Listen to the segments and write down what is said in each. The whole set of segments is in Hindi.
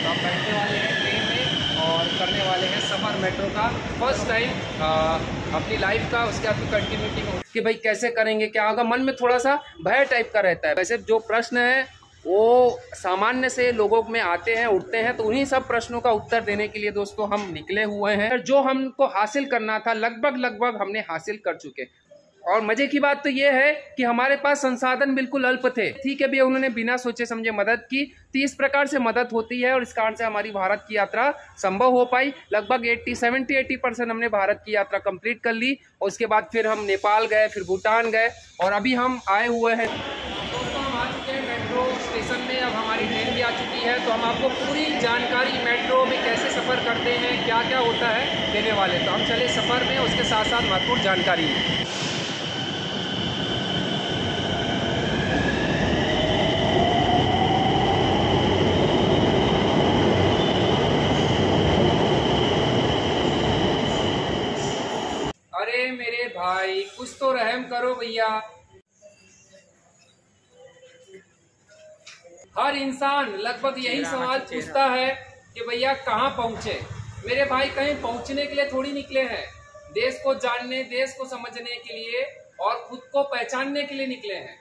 तो हम बैठने वाले हैं ट्रेन में और करने वाले हैं सफ़र मेट्रो का फर्स्ट टाइम अपनी लाइफ का। उसके बाद कंटिन्यूटी में कि भाई कैसे करेंगे, क्या होगा, मन में थोड़ा सा भय टाइप का रहता है। वैसे जो प्रश्न है वो सामान्य से लोगों में आते हैं, उठते हैं, तो उन्हीं सब प्रश्नों का उत्तर देने के लिए दोस्तों हम निकले हुए हैं। जो हमको हासिल करना था लगभग हमने हासिल कर चुके। और मजे की बात तो ये है कि हमारे पास संसाधन बिल्कुल अल्प थे। ठीक है भैया, उन्होंने बिना सोचे समझे मदद की। 30 प्रकार से मदद होती है और इस कारण से हमारी भारत की यात्रा संभव हो पाई। लगभग 70-80% हमने भारत की यात्रा कंप्लीट कर ली। और उसके बाद फिर हम नेपाल गए, फिर भूटान गए और अभी हम आए हुए हैं दोस्तों, हम आ चुके हैं मेट्रो स्टेशन में। अब हमारी ट्रेन भी आ चुकी है, तो हम आपको पूरी जानकारी मेट्रो में कैसे सफ़र करते हैं, क्या क्या होता है, देने वाले। तो हम चले सफ़र में, उसके साथ साथ महत्वपूर्ण जानकारी में। अरे मेरे भाई, कुछ तो रहम करो भैया। हर इंसान लगभग यही सवाल पूछता है कि भैया कहाँ पहुँचे। मेरे भाई कहीं पहुँचने के लिए थोड़ी निकले हैं, देश को जानने, देश को समझने के लिए और खुद को पहचानने के लिए निकले हैं।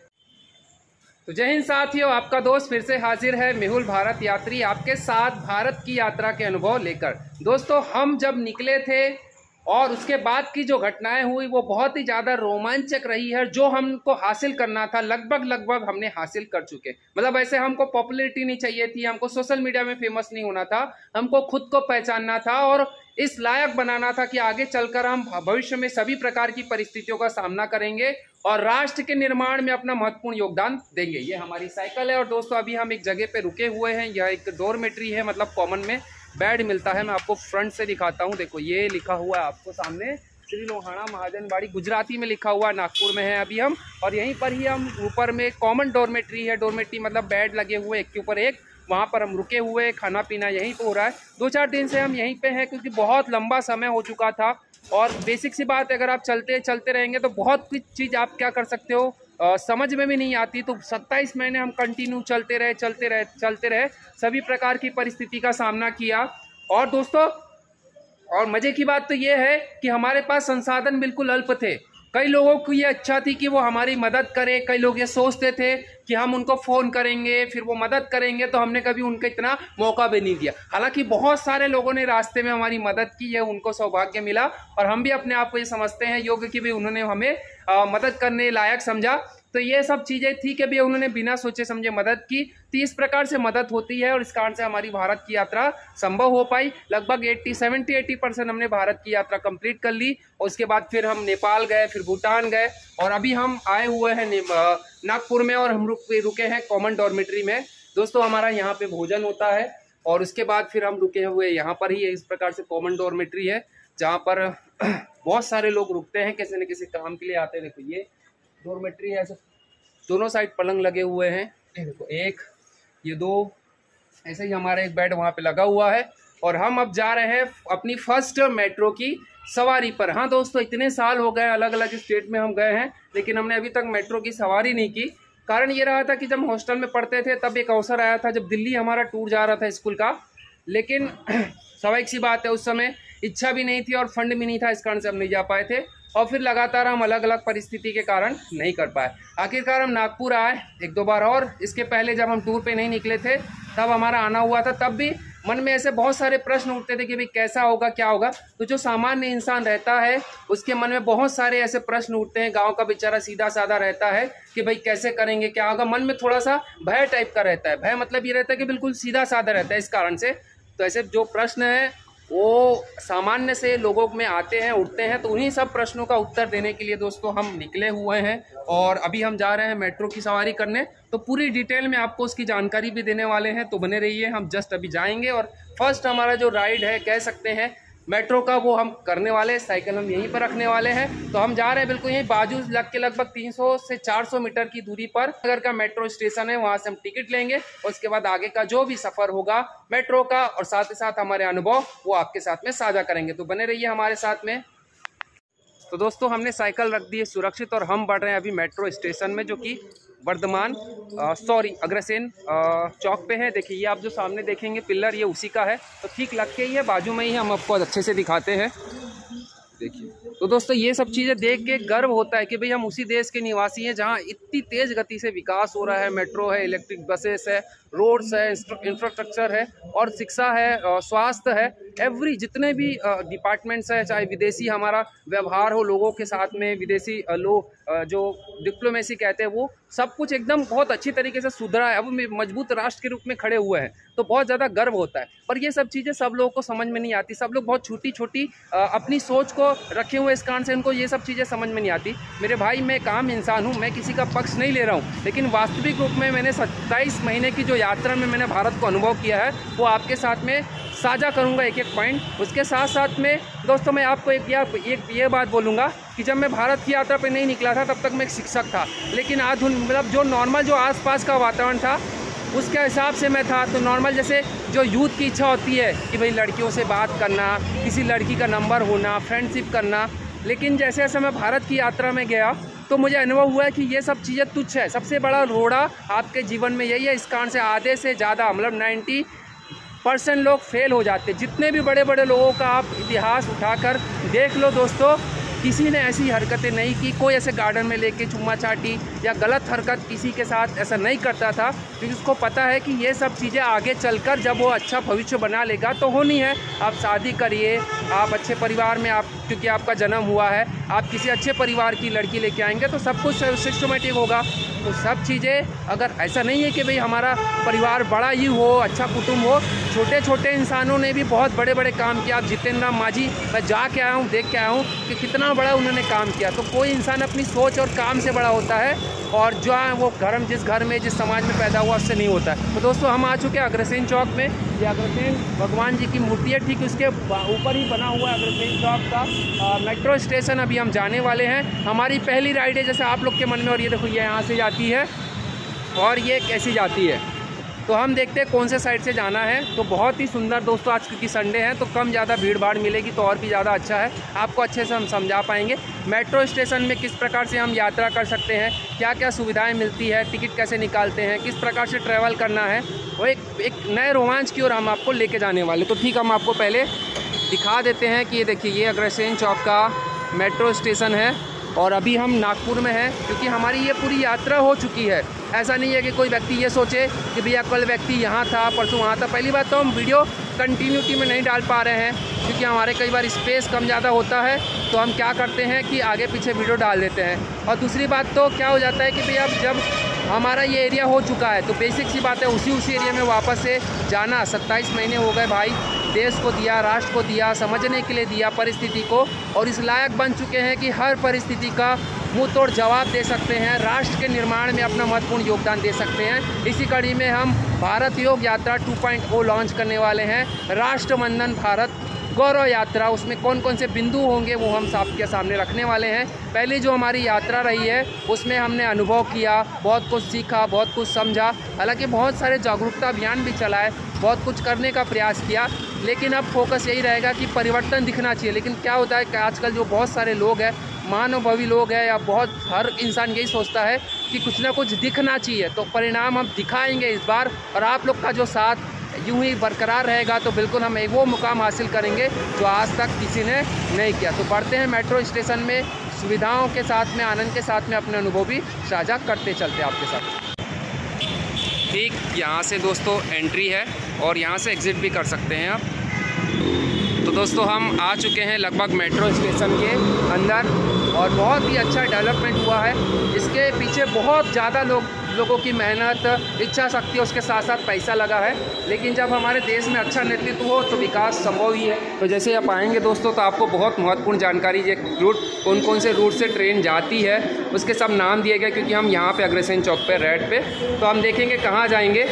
तो जय हिंद साथियों, आपका दोस्त फिर से हाजिर है, मेहुल भारत यात्री, आपके साथ भारत की यात्रा के अनुभव लेकर। दोस्तों, हम जब निकले थे और उसके बाद की जो घटनाएं हुई वो बहुत ही ज़्यादा रोमांचक रही है। जो हमको हासिल करना था लगभग हमने हासिल कर चुके। मतलब ऐसे हमको पॉपुलैरिटी नहीं चाहिए थी, हमको सोशल मीडिया में फेमस नहीं होना था, हमको खुद को पहचानना था और इस लायक बनाना था कि आगे चलकर हम भविष्य में सभी प्रकार की परिस्थितियों का सामना करेंगे और राष्ट्र के निर्माण में अपना महत्वपूर्ण योगदान देंगे। ये हमारी साइकिल है। और दोस्तों, अभी हम एक जगह पे रुके हुए हैं। यह एक डोरमेट्री है, मतलब कॉमन में बेड मिलता है। मैं आपको फ्रंट से दिखाता हूँ। देखो, ये लिखा हुआ है आपको सामने, श्री लोहाना महाजनबाड़ी, गुजराती में लिखा हुआ है। नागपुर में है अभी हम, और यहीं पर ही हम ऊपर में कॉमन डोरमेट्री है। डोरमेट्री मतलब बेड लगे हुए एक के ऊपर एक, वहाँ पर हम रुके हुए, खाना पीना यहीं पे हो रहा है। 2-4 दिन से हम यहीं पे हैं क्योंकि बहुत लंबा समय हो चुका था। और बेसिक सी बात, अगर आप चलते रहेंगे तो बहुत कुछ चीज़ आप क्या कर सकते हो समझ में भी नहीं आती। तो 27 महीने हम कंटिन्यू चलते रहे, सभी प्रकार की परिस्थिति का सामना किया। और दोस्तों, और मजे की बात तो ये है कि हमारे पास संसाधन बिल्कुल अल्प थे। कई लोगों को ये अच्छा थी कि वो हमारी मदद करे। कई लोग ये सोचते थे कि हम उनको फ़ोन करेंगे, फिर वो मदद करेंगे, तो हमने कभी उनको इतना मौका भी नहीं दिया। हालांकि बहुत सारे लोगों ने रास्ते में हमारी मदद की है, उनको सौभाग्य मिला और हम भी अपने आप को ये समझते हैं योग्य कि भी उन्होंने हमें मदद करने लायक समझा। तो ये सब चीज़ें थी कि भी उन्होंने बिना सोचे समझे मदद की। 30 प्रकार से मदद होती है और इस कारण से हमारी भारत की यात्रा संभव हो पाई। लगभग 70-80% हमने भारत की यात्रा कंप्लीट कर ली। और उसके बाद फिर हम नेपाल गए, फिर भूटान गए और अभी हम आए हुए हैं नागपुर में और हम रुके हैं कॉमन डॉर्मेट्री में। दोस्तों, हमारा यहाँ पे भोजन होता है और उसके बाद फिर हम रुके हुए यहाँ पर ही। इस प्रकार से कॉमन डॉर्मेट्री है जहाँ पर बहुत सारे लोग रुकते हैं, किसी न किसी काम के लिए आते हैं। देखो, ये डॉर्मेट्री है, ऐसे दोनों साइड पलंग लगे हुए हैं। देखो, एक, ये दो, ऐसे ही हमारा एक बेड वहाँ पे लगा हुआ है। और हम अब जा रहे हैं अपनी फर्स्ट मेट्रो की सवारी पर। हाँ दोस्तों, इतने साल हो गए, अलग अलग स्टेट में हम गए हैं, लेकिन हमने अभी तक मेट्रो की सवारी नहीं की। कारण ये रहा था कि जब हॉस्टल में पढ़ते थे तब एक अवसर आया था जब दिल्ली हमारा टूर जा रहा था स्कूल का, लेकिन स्वाभाविक सी बात है उस समय इच्छा भी नहीं थी और फंड भी नहीं था, इस कारण से हम नहीं जा पाए थे। और फिर लगातार हम अलग अलग परिस्थिति के कारण नहीं कर पाए। आखिरकार हम नागपुर आए 1-2 बार। और इसके पहले जब हम टूर पे नहीं निकले थे तब हमारा आना हुआ था, तब भी मन में ऐसे बहुत सारे प्रश्न उठते थे कि भाई कैसा होगा, क्या होगा। तो जो सामान्य इंसान रहता है उसके मन में बहुत सारे ऐसे प्रश्न उठते हैं। गाँव का बेचारा सीधा साधा रहता है कि भाई कैसे करेंगे, क्या होगा। मन में थोड़ा सा भय टाइप का रहता है। भय मतलब ये रहता है कि बिल्कुल सीधा साधा रहता है, इस कारण से। तो ऐसे जो प्रश्न है वो सामान्य से लोगों में आते हैं, उठते हैं, तो उन्हीं सब प्रश्नों का उत्तर देने के लिए दोस्तों हम निकले हुए हैं। और अभी हम जा रहे हैं मेट्रो की सवारी करने, तो पूरी डिटेल में आपको उसकी जानकारी भी देने वाले हैं, तो बने रहिए। हम जस्ट अभी जाएंगे और फर्स्ट हमारा जो राइड है, कह सकते हैं मेट्रो का, वो हम करने वाले हैं। साइकिल हम यहीं पर रखने वाले हैं। तो हम जा रहे हैं बिल्कुल यहीं बाजू लग के, लगभग 300 से 400 मीटर की दूरी पर नगर का मेट्रो स्टेशन है। वहां से हम टिकट लेंगे और उसके बाद आगे का जो भी सफर होगा मेट्रो का और साथ ही साथ हमारे अनुभव वो आपके साथ में साझा करेंगे। तो बने रहिए हमारे साथ में। तो दोस्तों, हमने साइकिल रख दी है सुरक्षित और हम बढ़ रहे हैं अभी मेट्रो स्टेशन में, जो कि वर्धमान अग्रसेन चौक पे हैं। देखिए ये आप जो सामने देखेंगे पिलर, ये उसी का है, तो ठीक लग के ही है, बाजू में ही हम आपको अच्छे से दिखाते हैं। देखिए तो दोस्तों ये सब चीज़ें देख के गर्व होता है कि भाई हम उसी देश के निवासी हैं जहां इतनी तेज़ गति से विकास हो रहा है। मेट्रो है, इलेक्ट्रिक बसेस है, रोड्स है, इंफ्रास्ट्रक्चर है और शिक्षा है, स्वास्थ्य है, एवरी जितने भी डिपार्टमेंट्स है, चाहे विदेशी हमारा व्यवहार हो लोगों के साथ में, विदेशी लोग जो डिप्लोमेसी कहते हैं, वो सब कुछ एकदम बहुत अच्छी तरीके से सुधरा है। अब मजबूत राष्ट्र के रूप में खड़े हुए हैं, तो बहुत ज़्यादा गर्व होता है। पर ये सब चीज़ें सब लोगों को समझ में नहीं आती। सब लोग बहुत छोटी छोटी अपनी सोच को रखे हुए, इस कारण से उनको ये सब चीज़ें समझ में नहीं आती। मेरे भाई, मैं एक आम इंसान हूँ, मैं किसी का पक्ष नहीं ले रहा हूँ, लेकिन वास्तविक रूप में मैंने 27 महीने की जो यात्रा में मैंने भारत को अनुभव किया है वो आपके साथ में साझा करूंगा एक एक पॉइंट। उसके साथ साथ में दोस्तों मैं आपको एक बात बोलूँगा कि जब मैं भारत की यात्रा पे नहीं निकला था तब तक मैं एक शिक्षक था, लेकिन आज मतलब जो नॉर्मल जो आसपास का वातावरण था उसके हिसाब से मैं था। तो नॉर्मल जैसे जो यूथ की इच्छा होती है कि भाई लड़कियों से बात करना, किसी लड़की का नंबर होना, फ्रेंडशिप करना, लेकिन जैसे जैसे मैं भारत की यात्रा में गया तो मुझे अनुभव हुआ है कि ये सब चीज़ें तुच्छ है। सबसे बड़ा रोड़ा आपके जीवन में यही है। इस कारण से आधे से ज़्यादा मतलब 90% लोग फेल हो जाते हैं। जितने भी बड़े बड़े लोगों का आप इतिहास उठाकर देख लो दोस्तों, किसी ने ऐसी हरकतें नहीं की, कोई ऐसे गार्डन में लेके चुम्मा चाटी या गलत हरकत किसी के साथ ऐसा नहीं करता था, क्योंकि उसको पता है कि ये सब चीज़ें आगे चलकर जब वो अच्छा भविष्य बना लेगा तो होनी है। आप शादी करिए, आप अच्छे परिवार में, आप क्योंकि आपका जन्म हुआ है, आप किसी अच्छे परिवार की लड़की लेके आएंगे तो सब कुछ सिस्टमेटिक होगा। तो सब चीज़ें अगर ऐसा नहीं है कि भाई हमारा परिवार बड़ा ही हो, अच्छा कुटुंब हो, छोटे छोटे इंसानों ने भी बहुत बड़े बड़े काम किया। आप जितेंद्र राम मांझी, मैं जाके आया हूँ, देख के आया हूँ कि कितना बड़ा उन्होंने काम किया। तो कोई इंसान अपनी सोच और काम से बड़ा होता है, और जो है वो जिस घर में जिस समाज में पैदा हुआ उससे नहीं होता है। तो दोस्तों हम आ चुके हैं अग्रसेन चौक में। ये अग्रसेन भगवान जी की मूर्ति है, ठीक उसके ऊपर ही बना हुआ है अग्रसेन चौक का मेट्रो स्टेशन। अभी हम जाने वाले हैं, हमारी पहली राइड है जैसे आप लोग के मन में। और ये देखो ये यहाँ से जाती है और ये कैसी जाती है, तो हम देखते हैं कौन से साइड से जाना है। तो बहुत ही सुंदर दोस्तों, आज क्योंकि संडे है तो कम ज़्यादा भीड़ भाड़ मिलेगी तो और भी ज़्यादा अच्छा है, आपको अच्छे से हम समझा पाएंगे मेट्रो स्टेशन में किस प्रकार से हम यात्रा कर सकते हैं, क्या क्या सुविधाएं मिलती है, टिकट कैसे निकालते हैं, किस प्रकार से ट्रैवल करना है। वो एक नए रोमांच की ओर हम आपको लेके जाने वाले। तो ठीक, हम आपको पहले दिखा देते हैं कि ये देखिए ये अग्रसेन चौक का मेट्रो स्टेशन है और अभी हम नागपुर में हैं, क्योंकि हमारी ये पूरी यात्रा हो चुकी है। ऐसा नहीं है कि कोई व्यक्ति ये सोचे कि भैया कल व्यक्ति यहाँ था, परसों वहाँ था। पहली बात तो हम वीडियो कंटिन्यूटी में नहीं डाल पा रहे हैं, क्योंकि हमारे कई बार स्पेस कम ज़्यादा होता है, तो हम क्या करते हैं कि आगे पीछे वीडियो डाल देते हैं। और दूसरी बात तो क्या हो जाता है कि भैया जब हमारा ये एरिया हो चुका है तो बेसिक सी बात है उसी एरिया में वापस से जाना। 27 महीने हो गए भाई, देश को दिया, राष्ट्र को दिया, समझने के लिए दिया परिस्थिति को, और इस लायक बन चुके हैं कि हर परिस्थिति का मुंह तोड़ जवाब दे सकते हैं, राष्ट्र के निर्माण में अपना महत्वपूर्ण योगदान दे सकते हैं। इसी कड़ी में हम भारत योग यात्रा 2.0 लॉन्च करने वाले हैं, राष्ट्रवंदन भारत गौरव यात्रा। उसमें कौन कौन से बिंदु होंगे वो हम आपके सामने रखने वाले हैं। पहली जो हमारी यात्रा रही है उसमें हमने अनुभव किया, बहुत कुछ सीखा, बहुत कुछ समझा। हालांकि बहुत सारे जागरूकता अभियान भी चलाए, बहुत कुछ करने का प्रयास किया, लेकिन अब फोकस यही रहेगा कि परिवर्तन दिखना चाहिए। लेकिन क्या होता है कि आजकल जो बहुत सारे लोग हैं, महानुभवी लोग हैं, या बहुत हर इंसान यही सोचता है कि कुछ ना कुछ दिखना चाहिए। तो परिणाम हम दिखाएंगे इस बार, और आप लोग का जो साथ यूं ही बरकरार रहेगा तो बिल्कुल हम एक वो मुकाम हासिल करेंगे जो आज तक किसी ने नहीं किया। तो बढ़ते हैं मेट्रो स्टेशन में, सुविधाओं के साथ में, आनंद के साथ में अपने अनुभव भी साझा करते चलते आपके साथ। ठीक यहाँ से दोस्तों एंट्री है और यहाँ से एग्ज़िट भी कर सकते हैं आप। तो दोस्तों हम आ चुके हैं लगभग मेट्रो स्टेशन के अंदर, और बहुत ही अच्छा डेवलपमेंट हुआ है। इसके पीछे बहुत ज़्यादा लोगों की मेहनत, इच्छा शक्ति, उसके साथ साथ पैसा लगा है। लेकिन जब हमारे देश में अच्छा नेतृत्व हो तो विकास संभव ही है। तो जैसे आप आएंगे दोस्तों तो आपको बहुत महत्वपूर्ण जानकारी, ये रूट कौन कौन से रूट से ट्रेन जाती है उसके सब नाम दिए गए, क्योंकि हम यहाँ पे अग्रसेन चौक पे रेड पे, तो हम देखेंगे कहाँ जाएंगे,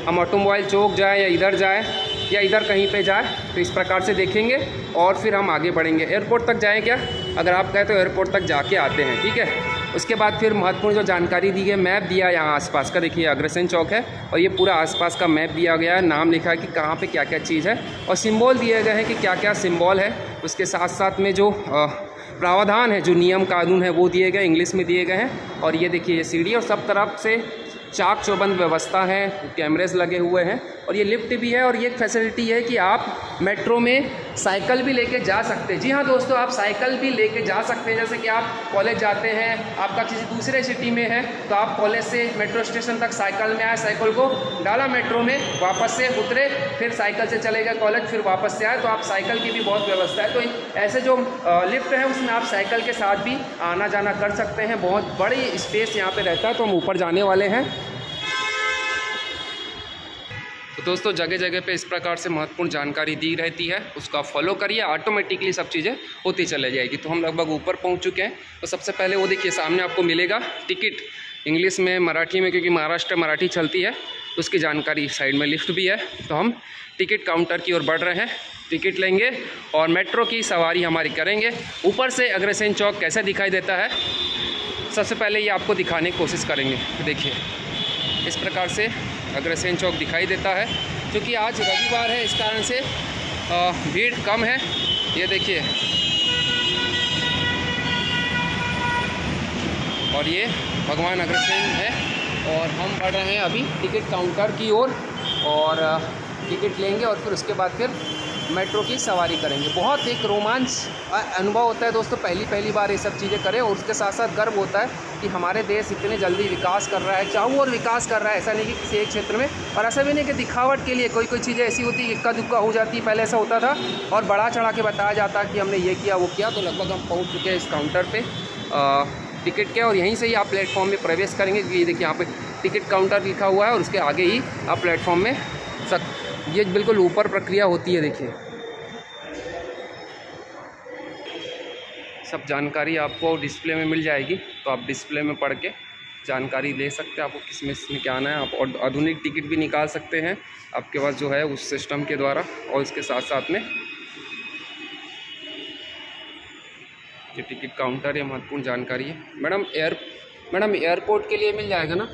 हम ऑटोमोबाइल चौक जाएँ या इधर जाएँ या इधर कहीं पे जाए, तो इस प्रकार से देखेंगे और फिर हम आगे बढ़ेंगे। एयरपोर्ट तक जाएँ क्या, अगर आप कहें तो एयरपोर्ट तक जाके आते हैं, ठीक है। उसके बाद फिर महत्वपूर्ण जो जानकारी दी गई, मैप दिया यहाँ आसपास का, देखिए अग्रसेन चौक है और ये पूरा आसपास का मैप दिया गया है, नाम लिखा है कि कहाँ पे क्या क्या चीज़ है, और सिंबल दिए गए हैं कि क्या क्या सिंबल है। उसके साथ साथ में जो प्रावधान है, जो नियम कानून है वो दिए गए, इंग्लिश में दिए गए हैं। और ये देखिए ये सीढ़ी और सब तरफ से चाक चौबंद व्यवस्था है, कैमरेज लगे हुए हैं और ये लिफ्ट भी है। और ये फैसिलिटी है कि आप मेट्रो में साइकिल भी लेके जा सकते हैं। जी हाँ दोस्तों, आप साइकिल भी लेके जा सकते हैं। जैसे कि आप कॉलेज जाते हैं, आपका किसी दूसरे सिटी में है, तो आप कॉलेज से मेट्रो स्टेशन तक साइकिल में आए, साइकिल को डाला मेट्रो में, वापस से उतरे, फिर साइकिल से चले गए कॉलेज, फिर वापस से आए, तो आप साइकिल की भी बहुत व्यवस्था है। तो ऐसे जो लिफ्ट है उसमें आप साइकिल के साथ भी आना जाना कर सकते हैं। बहुत बड़ी स्पेस यहाँ पे रहता है। तो हम ऊपर जाने वाले हैं। तो दोस्तों जगह जगह पे इस प्रकार से महत्वपूर्ण जानकारी दी रहती है, उसको आप फॉलो करिए, ऑटोमेटिकली सब चीज़ें होती चले जाएगी। तो हम लगभग ऊपर पहुंच चुके हैं। तो सबसे पहले वो देखिए सामने आपको मिलेगा टिकट, इंग्लिश में, मराठी में, क्योंकि महाराष्ट्र मराठी चलती है, उसकी जानकारी। साइड में लिफ्ट भी है। तो हम टिकट काउंटर की ओर बढ़ रहे हैं, टिकट लेंगे और मेट्रो की सवारी हमारी करेंगे। ऊपर से अग्रसेन चौक कैसे दिखाई देता है, सबसे पहले ये आपको दिखाने की कोशिश करेंगे। देखिए इस प्रकार से अग्रसेन चौक दिखाई देता है। क्योंकि आज रविवार है, इस कारण से भीड़ कम है। ये देखिए, और ये भगवान अग्रसेन है और हम बढ़ रहे हैं अभी टिकट काउंटर की ओर और टिकट लेंगे और फिर उसके बाद फिर मेट्रो की सवारी करेंगे। बहुत एक रोमांच अनुभव होता है दोस्तों, पहली बार ये सब चीज़ें करें। और उसके साथ साथ गर्व होता है कि हमारे देश इतने जल्दी विकास कर रहा है, चाहूँ और विकास कर रहा है। ऐसा नहीं कि किसी एक क्षेत्र में, और ऐसा भी नहीं कि दिखावट के लिए कोई चीज़ें ऐसी होती है इक्का दुक्का हो जाती है। पहले ऐसा होता था और बड़ा चढ़ा के बताया जाता कि हमने ये किया वो किया। तो लगभग हम पहुँच चुके हैं इस काउंटर पर टिकट के, और यहीं से ही आप प्लेटफॉर्म में प्रवेश करेंगे। क्योंकि ये देखिए यहाँ पे टिकट काउंटर लिखा हुआ है और उसके आगे ही आप प्लेटफॉर्म में ये बिल्कुल ऊपर प्रक्रिया होती है। देखिए सब जानकारी आपको डिस्प्ले में मिल जाएगी, तो आप डिस्प्ले में पढ़ के जानकारी ले सकते हैं आपको किसमें क्या आना है। आप और आधुनिक टिकट भी निकाल सकते हैं आपके पास जो है उस सिस्टम के द्वारा। और इसके साथ साथ में ये टिकट काउंटर, ये महत्वपूर्ण जानकारी है। मैडम एयरपोर्ट के लिए मिल जाएगा ना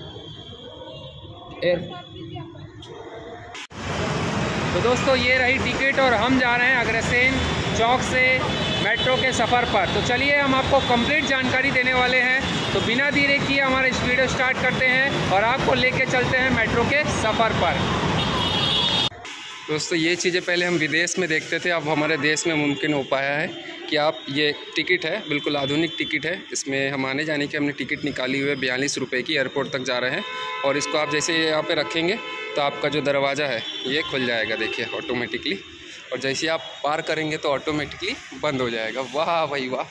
तो दोस्तों ये रही टिकट और हम जा रहे हैं अग्रसेन चौक से मेट्रो के सफ़र पर। तो चलिए हम आपको कंप्लीट जानकारी देने वाले हैं। तो बिना देरी किए हमारे इस वीडियो स्टार्ट करते हैं और आपको लेके चलते हैं मेट्रो के सफ़र पर। दोस्तों ये चीज़ें पहले हम विदेश में देखते थे, अब हमारे देश में मुमकिन हो पाया है कि आप, ये टिकट है, बिल्कुल आधुनिक टिकट है। इसमें हम आने जाने की हमने टिकट निकाली हुई है 42 रुपये की, एयरपोर्ट तक जा रहे हैं। और इसको आप जैसे यहाँ पे रखेंगे तो आपका जो दरवाज़ा है ये खुल जाएगा, देखिए ऑटोमेटिकली। और जैसे आप पार करेंगे तो ऑटोमेटिकली बंद हो जाएगा। वाह भाई वाह,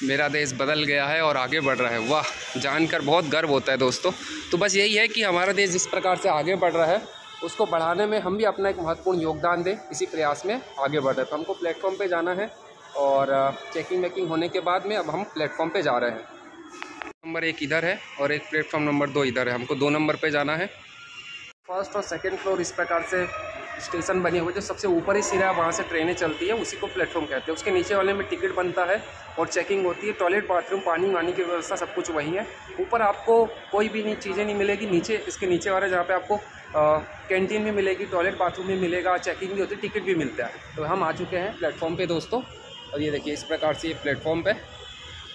मेरा देश बदल गया है और आगे बढ़ रहा है। वाह, जानकर बहुत गर्व होता है दोस्तों। तो बस यही है कि हमारा देश जिस प्रकार से आगे बढ़ रहा है उसको बढ़ाने में हम भी अपना एक महत्वपूर्ण योगदान दें, इसी प्रयास में आगे बढ़ रहे हैं। तो हमको प्लेटफॉर्म पे जाना है और चेकिंग वेकिंग होने के बाद में अब हम प्लेटफॉर्म पे जा रहे हैं। नंबर 1 इधर है और एक प्लेटफॉर्म नंबर 2 इधर है। हमको 2 नंबर पे जाना है। फर्स्ट और सेकंड फ्लोर इस प्रकार से स्टेशन बने हुए, जो सबसे ऊपर ही सिरा वहाँ से ट्रेनें चलती है, उसी को प्लेटफॉर्म कहते हैं। उसके नीचे वाले में टिकट बनता है और चेकिंग होती है। टॉयलेट, बाथरूम, पानी वानी की व्यवस्था सब कुछ वहीं है। ऊपर आपको कोई भी चीज़ें नहीं मिलेगी। नीचे, इसके नीचे वाले जहाँ पे आपको कैंटीन भी मिलेगी, टॉयलेट बाथरूम भी मिलेगा, चेकिंग भी होती है, टिकट भी मिलता है। तो हम आ चुके हैं प्लेटफॉर्म पे दोस्तों। और ये देखिए इस प्रकार से ये प्लेटफॉर्म पे,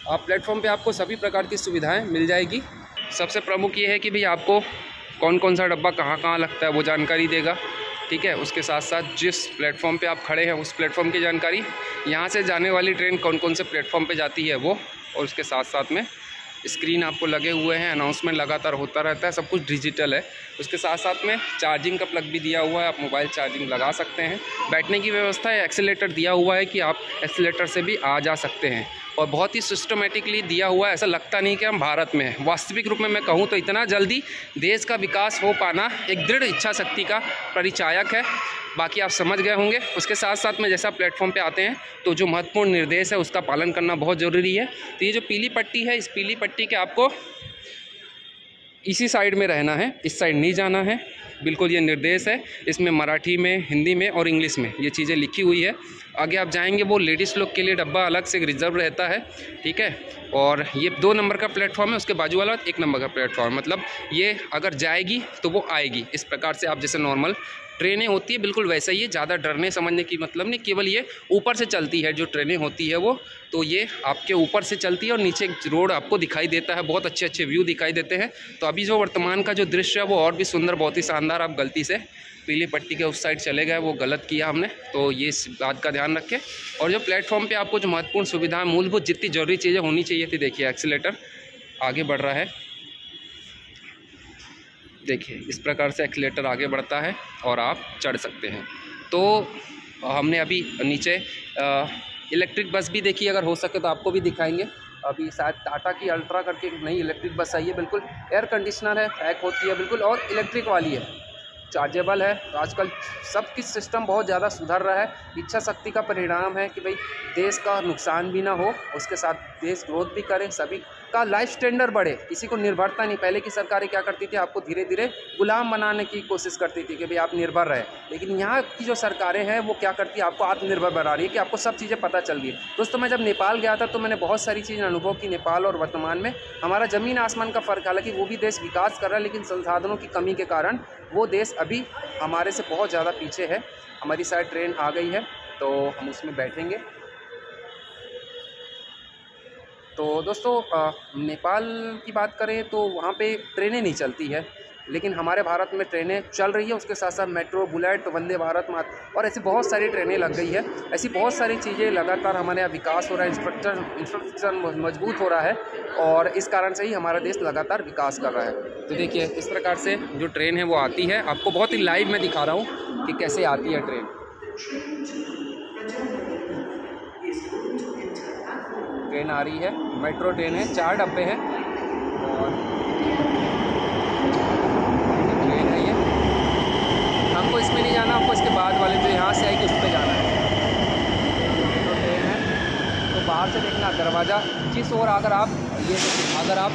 प्लेटफॉर्म पे आपको सभी प्रकार की सुविधाएं मिल जाएगी। सबसे प्रमुख ये है कि भाई आपको कौन कौन सा डब्बा कहाँ कहाँ लगता है वो जानकारी देगा, ठीक है। उसके साथ साथ जिस प्लेटफॉर्म पे आप खड़े हैं उस प्लेटफॉर्म की जानकारी, यहाँ से जाने वाली ट्रेन कौन कौन से प्लेटफॉर्म पे जाती है वो, और उसके साथ साथ में स्क्रीन आपको लगे हुए हैं, अनाउंसमेंट लगातार होता रहता है, सब कुछ डिजिटल है। उसके साथ साथ में चार्जिंग का प्लग भी दिया हुआ है, आप मोबाइल चार्जिंग लगा सकते हैं। बैठने की व्यवस्था है, एक्सीलेटर दिया हुआ है कि आप एक्सीलेटर से भी आ जा सकते हैं। और बहुत ही सिस्टमेटिकली दिया हुआ है, ऐसा लगता नहीं कि हम भारत में हैं। वास्तविक रूप में मैं कहूँ तो इतना जल्दी देश का विकास हो पाना एक दृढ़ इच्छा शक्ति का परिचायक है। बाकी आप समझ गए होंगे। उसके साथ साथ में जैसा प्लेटफॉर्म पे आते हैं तो जो महत्वपूर्ण निर्देश है उसका पालन करना बहुत ज़रूरी है। तो ये जो पीली पट्टी है, इस पीली पट्टी के आपको इसी साइड में रहना है, इस साइड नहीं जाना है। बिल्कुल ये निर्देश है, इसमें मराठी में, हिंदी में और इंग्लिश में ये चीज़ें लिखी हुई है। आगे आप जाएंगे वो लेडीज़ लोग के लिए डब्बा अलग से रिजर्व रहता है, ठीक है। और ये 2 नंबर का प्लेटफॉर्म है, उसके बाजू वाला 1 नंबर का प्लेटफॉर्म, मतलब ये अगर जाएगी तो वो आएगी। इस प्रकार से आप जैसे नॉर्मल ट्रेनें होती है बिल्कुल वैसा ही है, ज़्यादा डरने समझने की मतलब नहीं, केवल ये ऊपर से चलती है जो ट्रेनें होती है वो, तो ये आपके ऊपर से चलती है और नीचे रोड आपको दिखाई देता है, बहुत अच्छे अच्छे व्यू दिखाई देते हैं। तो अभी जो वर्तमान का जो दृश्य है वो और भी सुंदर, बहुत ही शानदार। आप गलती से पीली पट्टी के उस साइड चले गए, वो गलत किया हमने, तो ये इस बात का ध्यान रखें। और जो प्लेटफॉर्म पे आपको जो महत्वपूर्ण सुविधाएं, मूलभूत जितनी जरूरी चीज़ें होनी चाहिए थी, देखिए एक्सीलेटर आगे बढ़ रहा है, देखिए इस प्रकार से एक्सीलेटर आगे बढ़ता है और आप चढ़ सकते हैं। तो हमने अभी नीचे इलेक्ट्रिक बस भी देखी, अगर हो सके तो आपको भी दिखाएंगे। अभी शायद टाटा की अल्ट्रा करके नई इलेक्ट्रिक बस आई है, बिल्कुल एयर कंडीशनर है, पैक होती है बिल्कुल, और इलेक्ट्रिक वाली है, चार्जेबल है। तो आजकल सब कुछ सिस्टम बहुत ज़्यादा सुधर रहा है। इच्छा शक्ति का परिणाम है कि भाई देश का नुकसान भी ना हो, उसके साथ देश ग्रोथ भी करे, सभी का लाइफ स्टैंडर्ड बढ़े, किसी को निर्भरता नहीं। पहले की सरकारें क्या करती थी, आपको धीरे धीरे गुलाम बनाने की कोशिश करती थी कि भाई आप निर्भर रहे, लेकिन यहाँ की जो सरकारें हैं वो क्या करती है, आपको आत्मनिर्भर बना रही है कि आपको सब चीज़ें पता चल रही है। दोस्तों मैं जब नेपाल गया था तो मैंने बहुत सारी चीज़ें अनुभव की नेपाल और वर्तमान में, हमारा ज़मीन आसमान का फ़र्क। हालांकि वो भी देश विकास कर रहा है, लेकिन संसाधनों की कमी के कारण वो देश अभी हमारे से बहुत ज़्यादा पीछे है। हमारी साइड ट्रेन आ गई है तो हम उसमें बैठेंगे। तो दोस्तों नेपाल की बात करें तो वहाँ पे ट्रेनें नहीं चलती है, लेकिन हमारे भारत में ट्रेनें चल रही है। उसके साथ साथ मेट्रो, बुलेट, वंदे भारत और ऐसी बहुत सारी ट्रेनें लग गई है। ऐसी बहुत सारी चीज़ें लगातार हमारे यहाँ विकास हो रहा है, इंफ्रास्ट्रक्चर मजबूत हो रहा है, और इस कारण से ही हमारा देश लगातार विकास कर रहा है। तो देखिए इस प्रकार से जो ट्रेन है वो आती है, आपको बहुत ही लाइव में दिखा रहा हूँ कि कैसे आती है ट्रेन। ट्रेन आ रही है, मेट्रो ट्रेन है, 4 डब्बे हैं और ट्रेन है ये। हमको इसमें नहीं जाना, हमको इसके बाद वाले जो यहाँ से आएगी उस पर जाना है। मेट्रो ट्रेन है तो बाहर से देखना दरवाज़ा, जिस ओर अगर आप अगर आप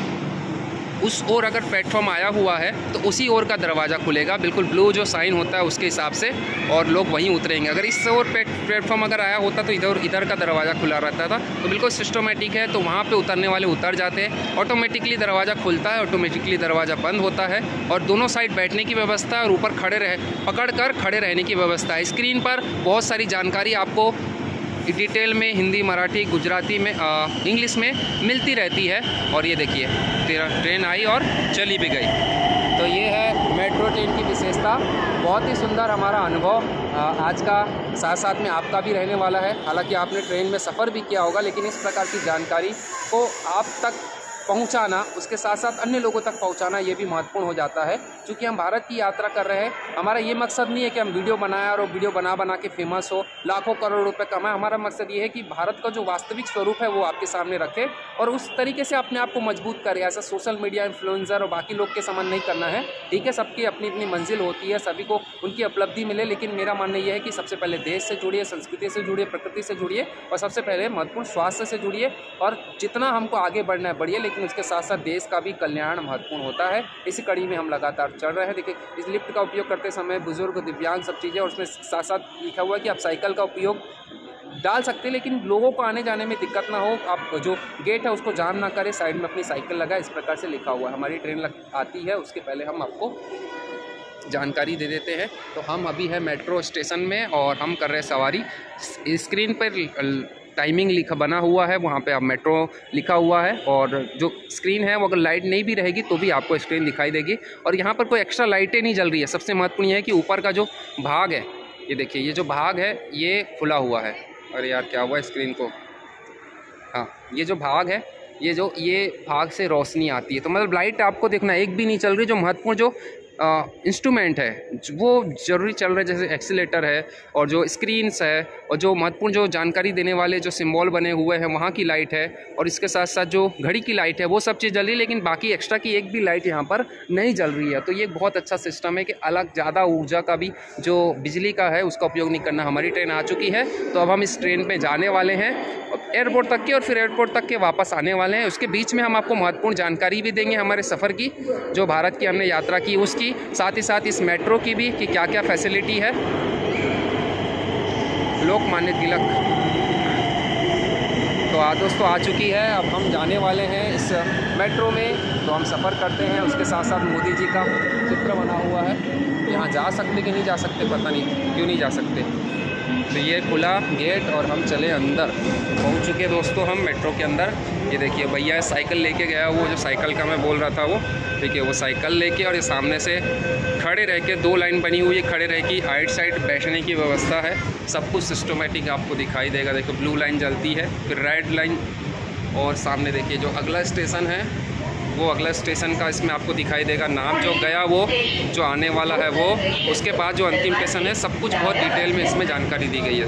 उस ओर अगर प्लेटफॉर्म आया हुआ है तो उसी ओर का दरवाज़ा खुलेगा, बिल्कुल ब्लू जो साइन होता है उसके हिसाब से, और लोग वहीं उतरेंगे। अगर इस ओर प्लेटफॉर्म अगर आया होता तो इधर का दरवाज़ा खुला रहता था। तो बिल्कुल सिस्टमेटिक है, तो वहाँ पे उतरने वाले उतर जाते हैं, ऑटोमेटिकली दरवाज़ा खुलता है, ऑटोमेटिकली दरवाज़ा बंद होता है, और दोनों साइड बैठने की व्यवस्था है और ऊपर पकड़ कर खड़े रहने की व्यवस्था है। स्क्रीन पर बहुत सारी जानकारी आपको डिटेल में हिंदी, मराठी, गुजराती में, इंग्लिश में मिलती रहती है। और ये देखिए ट्रेन आई और चली भी गई। तो ये है मेट्रो ट्रेन की विशेषता। बहुत ही सुंदर हमारा अनुभव आज का साथ साथ में आपका भी रहने वाला है। हालांकि आपने ट्रेन में सफ़र भी किया होगा, लेकिन इस प्रकार की जानकारी को आप तक पहुंचाना, उसके साथ साथ अन्य लोगों तक पहुंचाना, ये भी महत्वपूर्ण हो जाता है। क्योंकि हम भारत की यात्रा कर रहे हैं, हमारा ये मकसद नहीं है कि हम वीडियो बनाएं और वीडियो बना के फेमस हो, लाखों करोड़ रुपए कमाएं। हमारा मकसद ये है कि भारत का जो वास्तविक स्वरूप है वो आपके सामने रखें और उस तरीके से अपने आप को मजबूत करें। ऐसा सोशल मीडिया इन्फ्लुएंसर और बाकी लोग के समान नहीं करना है। ठीक है, सबकी अपनी अपनी मंजिल होती है, सभी को उनकी उपलब्धि मिले, लेकिन मेरा मानना यह है कि सबसे पहले देश से जुड़िए, संस्कृति से जुड़िए, प्रकृति से जुड़िए, और सबसे पहले महत्वपूर्ण स्वास्थ्य से जुड़िए। और जितना हमको आगे बढ़ना है बढ़िए, लेकिन उसके साथ साथ देश का भी कल्याण महत्वपूर्ण होता है। इसी कड़ी में हम लगातार चल रहे हैं। देखिए इस लिफ्ट का उपयोग करते समय बुजुर्ग, दिव्यांग सब चीज़ें, और उसमें साथ साथ लिखा हुआ है कि आप साइकिल का उपयोग डाल सकते हैं, लेकिन लोगों को आने जाने में दिक्कत ना हो, आप जो गेट है उसको जाम ना करें, साइड में अपनी साइकिल लगाए, इस प्रकार से लिखा हुआ है। हमारी ट्रेन आती है, उसके पहले हम आपको जानकारी दे देते हैं। तो हम अभी है मेट्रो स्टेशन में और हम कर रहे हैं सवारी। स्क्रीन पर टाइमिंग बना हुआ है, वहाँ पे आप मेट्रो लिखा हुआ है, और जो स्क्रीन है वो अगर लाइट नहीं भी रहेगी तो भी आपको स्क्रीन दिखाई देगी। और यहाँ पर कोई एक्स्ट्रा लाइटें नहीं जल रही है। सबसे महत्वपूर्ण यह है कि ऊपर का जो भाग है, ये देखिए, ये जो भाग है ये खुला हुआ है। अरे यार क्या हुआ स्क्रीन को, हाँ, ये जो भाग है, ये भाग से रोशनी आती है, तो मतलब लाइट आपको देखना एक भी नहीं चल रही। जो महत्वपूर्ण जो इंस्ट्रूमेंट है वो ज़रूरी चल रहे, जैसे एक्सीलेटर है और जो स्क्रीन्स है और जो महत्वपूर्ण जो जानकारी देने वाले जो सिंबल बने हुए हैं वहाँ की लाइट है, और इसके साथ साथ जो घड़ी की लाइट है वो सब चीज़ जल रही है, लेकिन बाकी एक्स्ट्रा की एक भी लाइट यहाँ पर नहीं जल रही है। तो ये बहुत अच्छा सिस्टम है कि अलग ज़्यादा ऊर्जा का भी जो बिजली का है उसका उपयोग नहीं करना। हमारी ट्रेन आ चुकी है, तो अब हम इस ट्रेन पर जाने वाले हैं एयरपोर्ट तक के, और फिर एयरपोर्ट तक के वापस आने वाले हैं। उसके बीच में हम आपको महत्वपूर्ण जानकारी भी देंगे हमारे सफ़र की, जो भारत की हमने यात्रा की उसकी, साथ ही साथ इस मेट्रो की भी कि क्या क्या फैसिलिटी है। लोकमान्य तिलक तो दोस्तों आ चुकी है। अब हम जाने वाले हैं इस मेट्रो में, तो हम सफ़र करते हैं। उसके साथ साथ मोदी जी का चित्र बना हुआ है, यहाँ जा सकते कि नहीं जा सकते, पता नहीं क्यों नहीं जा सकते। तो ये खुला गेट और हम चले अंदर। पहुँच चुके दोस्तों हम मेट्रो के अंदर। ये देखिए भैया साइकिल लेके गया, वो जो साइकिल का मैं बोल रहा था वो, देखिए वो साइकिल लेके, और ये सामने से खड़े रह के 2 लाइन बनी हुई है, खड़े रह के आइट साइड बैठने की व्यवस्था है। सब कुछ सिस्टमेटिक आपको दिखाई देगा। देखो ब्लू लाइन जलती है, फिर रेड लाइन, और सामने देखिए जो अगला स्टेशन है वो अगला स्टेशन का इसमें आपको दिखाई देगा नाम, जो गया वो, जो आने वाला है वो, उसके बाद जो अंतिम स्टेशन है, सब कुछ बहुत डिटेल में इसमें जानकारी दी गई है।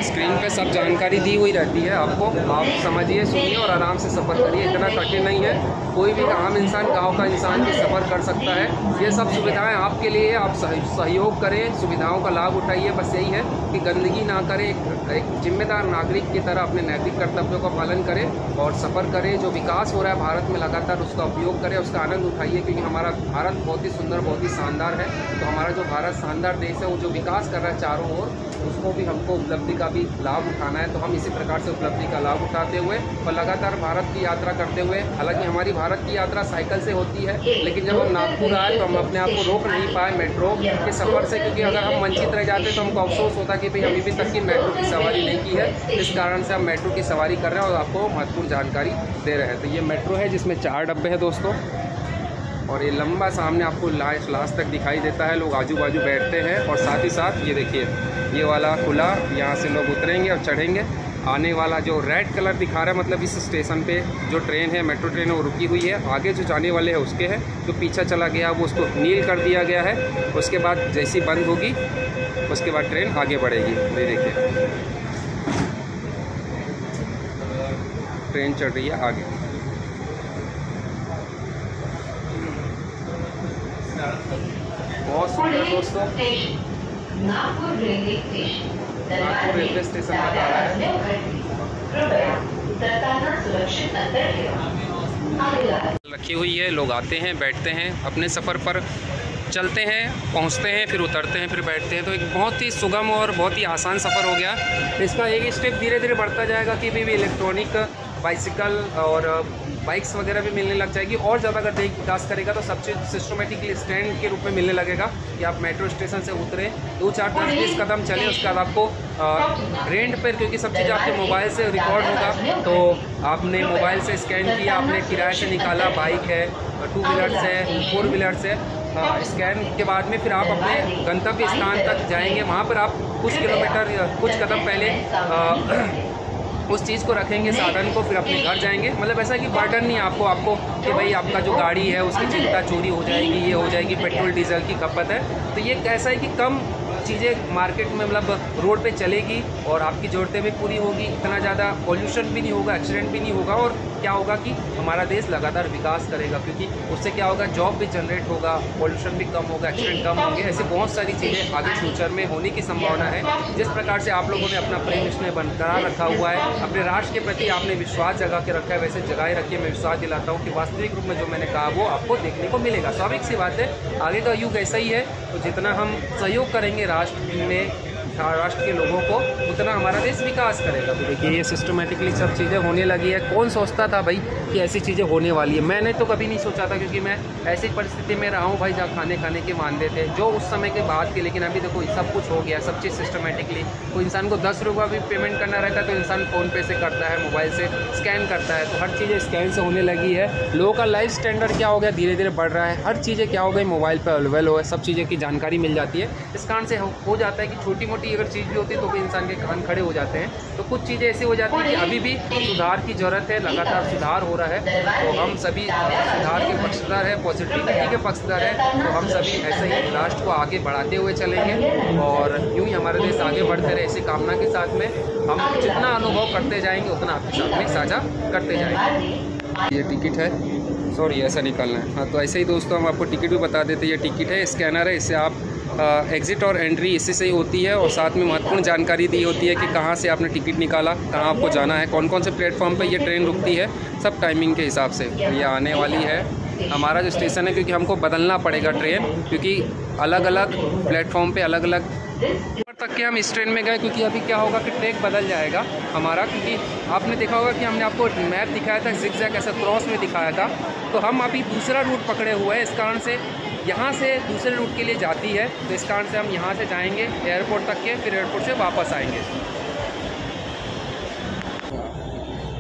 स्क्रीन पे सब जानकारी दी हुई रहती है आपको, आप समझिए, सुनिए और आराम से सफ़र करिए। इतना कठिन नहीं है, कोई भी आम इंसान, गांव का इंसान भी सफ़र कर सकता है। ये सब सुविधाएं आपके लिए, आप सहयोग करें, सुविधाओं का लाभ उठाइए। बस यही है कि गंदगी ना करें, एक जिम्मेदार नागरिक की तरह अपने नैतिक कर्तव्यों का पालन करें और सफ़र करें। जो विकास हो रहा है भारत में लगातार, उसका उपयोग करें, उसका आनंद उठाइए, क्योंकि हमारा भारत बहुत ही सुंदर, बहुत ही शानदार है। तो हमारा जो भारत शानदार देश है, वो जो विकास कर रहा है चारों ओर, उसको भी हमको उपलब्धि का भी लाभ उठाना है। तो हम इसी प्रकार से उपलब्धि का लाभ उठाते हुए और लगातार भारत की यात्रा करते हुए, हालांकि हमारी भारत की यात्रा साइकिल से होती है, लेकिन जब हम नागपुर आए तो हम अपने आप को रोक नहीं पाए मेट्रो के सफ़र से, क्योंकि अगर हम वंचित रह जाते तो हमको अफसोस होता कि भाई अभी भी तक की मेट्रो की सवारी नहीं की है। इस कारण से हम मेट्रो की सवारी कर रहे हैं और आपको महत्वपूर्ण जानकारी दे रहे हैं। तो ये मेट्रो है जिसमें 4 डब्बे हैं दोस्तों, और ये लंबा सामने आपको लास्ट तक दिखाई देता है। लोग आजू बाजू बैठते हैं, और साथ ही साथ ये देखिए ये वाला खुला, यहाँ से लोग उतरेंगे और चढ़ेंगे। आने वाला जो रेड कलर दिखा रहा है, मतलब इस स्टेशन पे जो ट्रेन है, मेट्रो ट्रेन है, वो रुकी हुई है। आगे जो जाने वाले हैं उसके है, जो पीछे चला गया वो उसको नील कर दिया गया है। उसके बाद जैसी बंद होगी उसके बाद ट्रेन आगे बढ़ेगी। ये देखिए ट्रेन चल रही है आगे। बहुत सुंदर दोस्तों, नागपुर रेलवे स्टेशन बता रहा है। रखी हुई है, लोग आते हैं, बैठते हैं, अपने सफ़र पर चलते हैं, पहुंचते हैं, फिर उतरते हैं, फिर बैठते हैं। तो एक बहुत ही सुगम और बहुत ही आसान सफ़र हो गया। इसका एक स्टेप धीरे धीरे बढ़ता जाएगा कि भी इलेक्ट्रॉनिक बाइसिकल और बाइक्स वगैरह भी मिलने लग जाएगी, और ज़्यादा अगर देश विकास करेगा तो सब चीज़ सिस्टमेटिकली स्टैंड के रूप में मिलने लगेगा कि आप मेट्रो स्टेशन से उतरे, 2, 4, 10, 20 कदम चले, उसके बाद आपको रेंट पर, क्योंकि सब चीज़ आपके मोबाइल से रिकॉर्ड होगा, तो आपने मोबाइल से स्कैन किया, आपने किराए से निकाला, बाइक है, 2 व्हीलर्स है, 4 व्हीलर्स है, स्कैन के बाद में फिर आप अपने गंतव्य स्थान तक जाएंगे। वहाँ पर आप कुछ किलोमीटर या कुछ कदम पहले उस चीज़ को रखेंगे, साधन को, फिर अपने घर जाएंगे। मतलब ऐसा कि बर्डन नहीं आपको कि भाई आपका जो गाड़ी है उसकी चिंता, चोरी हो जाएगी, ये हो जाएगी, पेट्रोल डीजल की खपत है। तो ये ऐसा है कि कम चीज़ें मार्केट में, मतलब रोड पे चलेगी और आपकी ज़रूरतें भी पूरी होगी, इतना ज़्यादा पॉल्यूशन भी नहीं होगा, एक्सीडेंट भी नहीं होगा, और क्या होगा कि हमारा देश लगातार विकास करेगा, क्योंकि उससे क्या होगा, जॉब भी जनरेट होगा, पॉल्यूशन भी कम होगा, एक्सीडेंट कम होंगे। ऐसे बहुत सारी चीज़ें आगे फ्यूचर में होने की संभावना है। जिस प्रकार से आप लोगों ने अपना प्रेम इसमें बरकरार रखा हुआ है, अपने राष्ट्र के प्रति आपने विश्वास जगा के रखा है, वैसे जगाए रखिए। मैं विश्वास दिलाता हूँ कि वास्तविक रूप में जो मैंने कहा वो आपको देखने को मिलेगा। स्वाभाविक सी बात है, आगे का युग ऐसा ही है, तो जितना हम सहयोग करेंगे राष्ट्र में, राष्ट्र के लोगों को, उतना हमारा देश विकास करेगा। तो देखिए ये सिस्टमेटिकली सब चीज़ें होने लगी है। कौन सोचता था भाई कि ऐसी चीज़ें होने वाली है? मैंने तो कभी नहीं सोचा था, क्योंकि मैं ऐसी परिस्थिति में रहा हूँ भाई जहाँ खाने के मानते थे, जो उस समय के बाद के। लेकिन अभी देखो सब कुछ हो गया, सब चीज़ सिस्टमेटिकली। कोई इंसान को 10 रुपये भी पेमेंट करना रहता है तो इंसान फ़ोन-पे से करता है, मोबाइल से स्कैन करता है। तो हर चीज़ें स्कैन से होने लगी है। लोगों का लाइफ स्टैंडर्ड क्या हो गया, धीरे धीरे बढ़ रहा है। हर चीज़ें क्या हो गई, मोबाइल पर अवेलेबल हो, सब चीज़ें की जानकारी मिल जाती है। इस कारण से हो जाता है कि छोटी मोटी अगर चीज़ भी होती है तो भी इंसान के कान खड़े हो जाते हैं। तो कुछ चीज़ें ऐसी हो जाती हैं कि अभी भी सुधार की ज़रूरत है, लगातार सुधार हो रहा है। तो हम सभी सुधार के पक्षधर हैं, पॉजिटिविटी के पक्षधर हैं। तो हम सभी ऐसे ही राष्ट्र को आगे बढ़ाते हुए चलेंगे, और यूँ ही हमारा देश आगे बढ़ते रहे, ऐसी कामना के साथ में हम जितना अनुभव करते जाएंगे उतना आपके साथ में साझा करते जाएंगे। ये टिकट है, सॉरी ऐसा निकालना है। हाँ, तो ऐसे ही दोस्तों हम आपको टिकट भी बता देते हैं। ये टिकट है, स्कैनर है, इससे आप एग्ज़िट और एंट्री इसी से ही होती है, और साथ में महत्वपूर्ण जानकारी दी होती है कि कहाँ से आपने टिकट निकाला, कहाँ आपको जाना है, कौन कौन से प्लेटफॉर्म पे ये ट्रेन रुकती है, सब टाइमिंग के हिसाब से। ये आने वाली है हमारा जो स्टेशन है, क्योंकि हमको बदलना पड़ेगा ट्रेन, क्योंकि अलग अलग प्लेटफॉर्म पे अलग अलग तक के हम इस ट्रेन में गए, क्योंकि अभी क्या होगा कि ट्रैक बदल जाएगा हमारा, क्योंकि आपने देखा होगा कि हमने आपको मैप दिखाया था, जिगजैग ऐसा क्रॉस में दिखाया था, तो हम अभी दूसरा रूट पकड़े हुए हैं। इस कारण से यहाँ से दूसरे रूट के लिए जाती है, तो इस कारण से हम यहाँ से जाएंगे एयरपोर्ट तक के, फिर एयरपोर्ट से वापस आएंगे।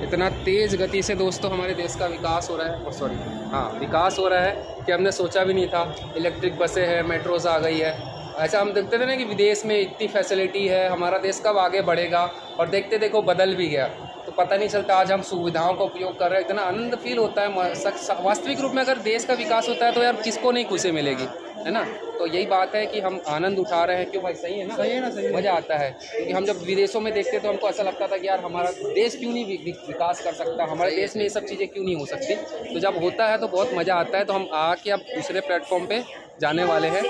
इतना तेज़ गति से दोस्तों हमारे देश का विकास हो रहा है, विकास हो रहा है कि हमने सोचा भी नहीं था। इलेक्ट्रिक बसें हैं, मेट्रोज आ गई है। ऐसा हम देखते थे ना कि विदेश में इतनी फैसिलिटी है, हमारा देश कब आगे बढ़ेगा, और देखते देखो बदल भी गया, तो पता नहीं चलता। आज हम सुविधाओं का उपयोग कर रहे हैं, इतना आनंद फील होता है। वास्तविक रूप में अगर देश का विकास होता है तो यार किसको नहीं खुशी मिलेगी, है ना। तो यही बात है कि हम आनंद उठा रहे हैं। क्यों भाई, सही है ना? सही है ना, सही मज़ा आता है। क्योंकि हम जब विदेशों में देखते तो हमको ऐसा लगता था कि यार हमारा देश क्यों नहीं विकास कर सकता, हमारे देश में ये सब चीज़ें क्यों नहीं हो सकती। तो जब होता है तो बहुत मज़ा आता है। तो हम आके अब दूसरे प्लेटफॉर्म पे जाने वाले हैं।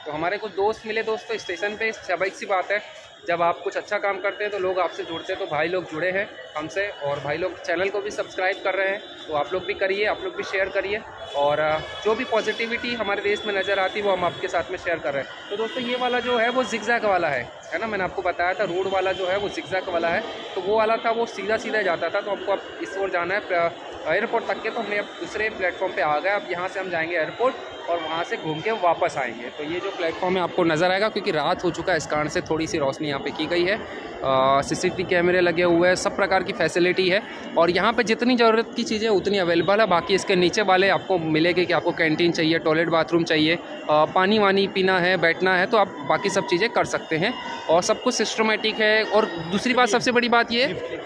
तो हमारे कुछ दोस्त मिले दोस्तों स्टेशन पे। स्वाभाविक सी बात है, जब आप कुछ अच्छा काम करते हैं तो लोग आपसे जुड़ते हैं। तो भाई लोग जुड़े हैं हमसे, और भाई लोग चैनल को भी सब्सक्राइब कर रहे हैं, तो आप लोग भी करिए, आप लोग भी शेयर करिए। और जो भी पॉजिटिविटी हमारे देश में नज़र आती है वो हम आपके साथ में शेयर कर रहे हैं। तो दोस्तों ये वाला जो है वो जिगजैग वाला है ना, मैंने आपको बताया था रोड वाला जो है वो जिगजैग वाला है। तो वो वाला था वो सीधा सीधा जाता था, तो हमको अब इस ओर जाना है एयरपोर्ट तक के। तो हमने अब दूसरे प्लेटफॉर्म पे आ गए। अब यहाँ से हम जाएंगे एयरपोर्ट और वहाँ से घूम के वापस आएंगे। तो ये जो प्लेटफॉर्म है आपको नज़र आएगा, क्योंकि रात हो चुका है, इस कारण से थोड़ी सी रोशनी यहाँ पे की गई है। CCTV कैमरे लगे हुए हैं, सब प्रकार की फैसिलिटी है, और यहाँ पे जितनी ज़रूरत की चीज़ें उतनी अवेलेबल है। बाकी इसके नीचे वाले आपको मिलेगी कि आपको कैंटीन चाहिए, टॉयलेट बाथरूम चाहिए, पानी वानी पीना है, बैठना है, तो आप बाकी सब चीज़ें कर सकते हैं, और सब कुछ सिस्टमेटिक है। और दूसरी बात, सबसे बड़ी बात ये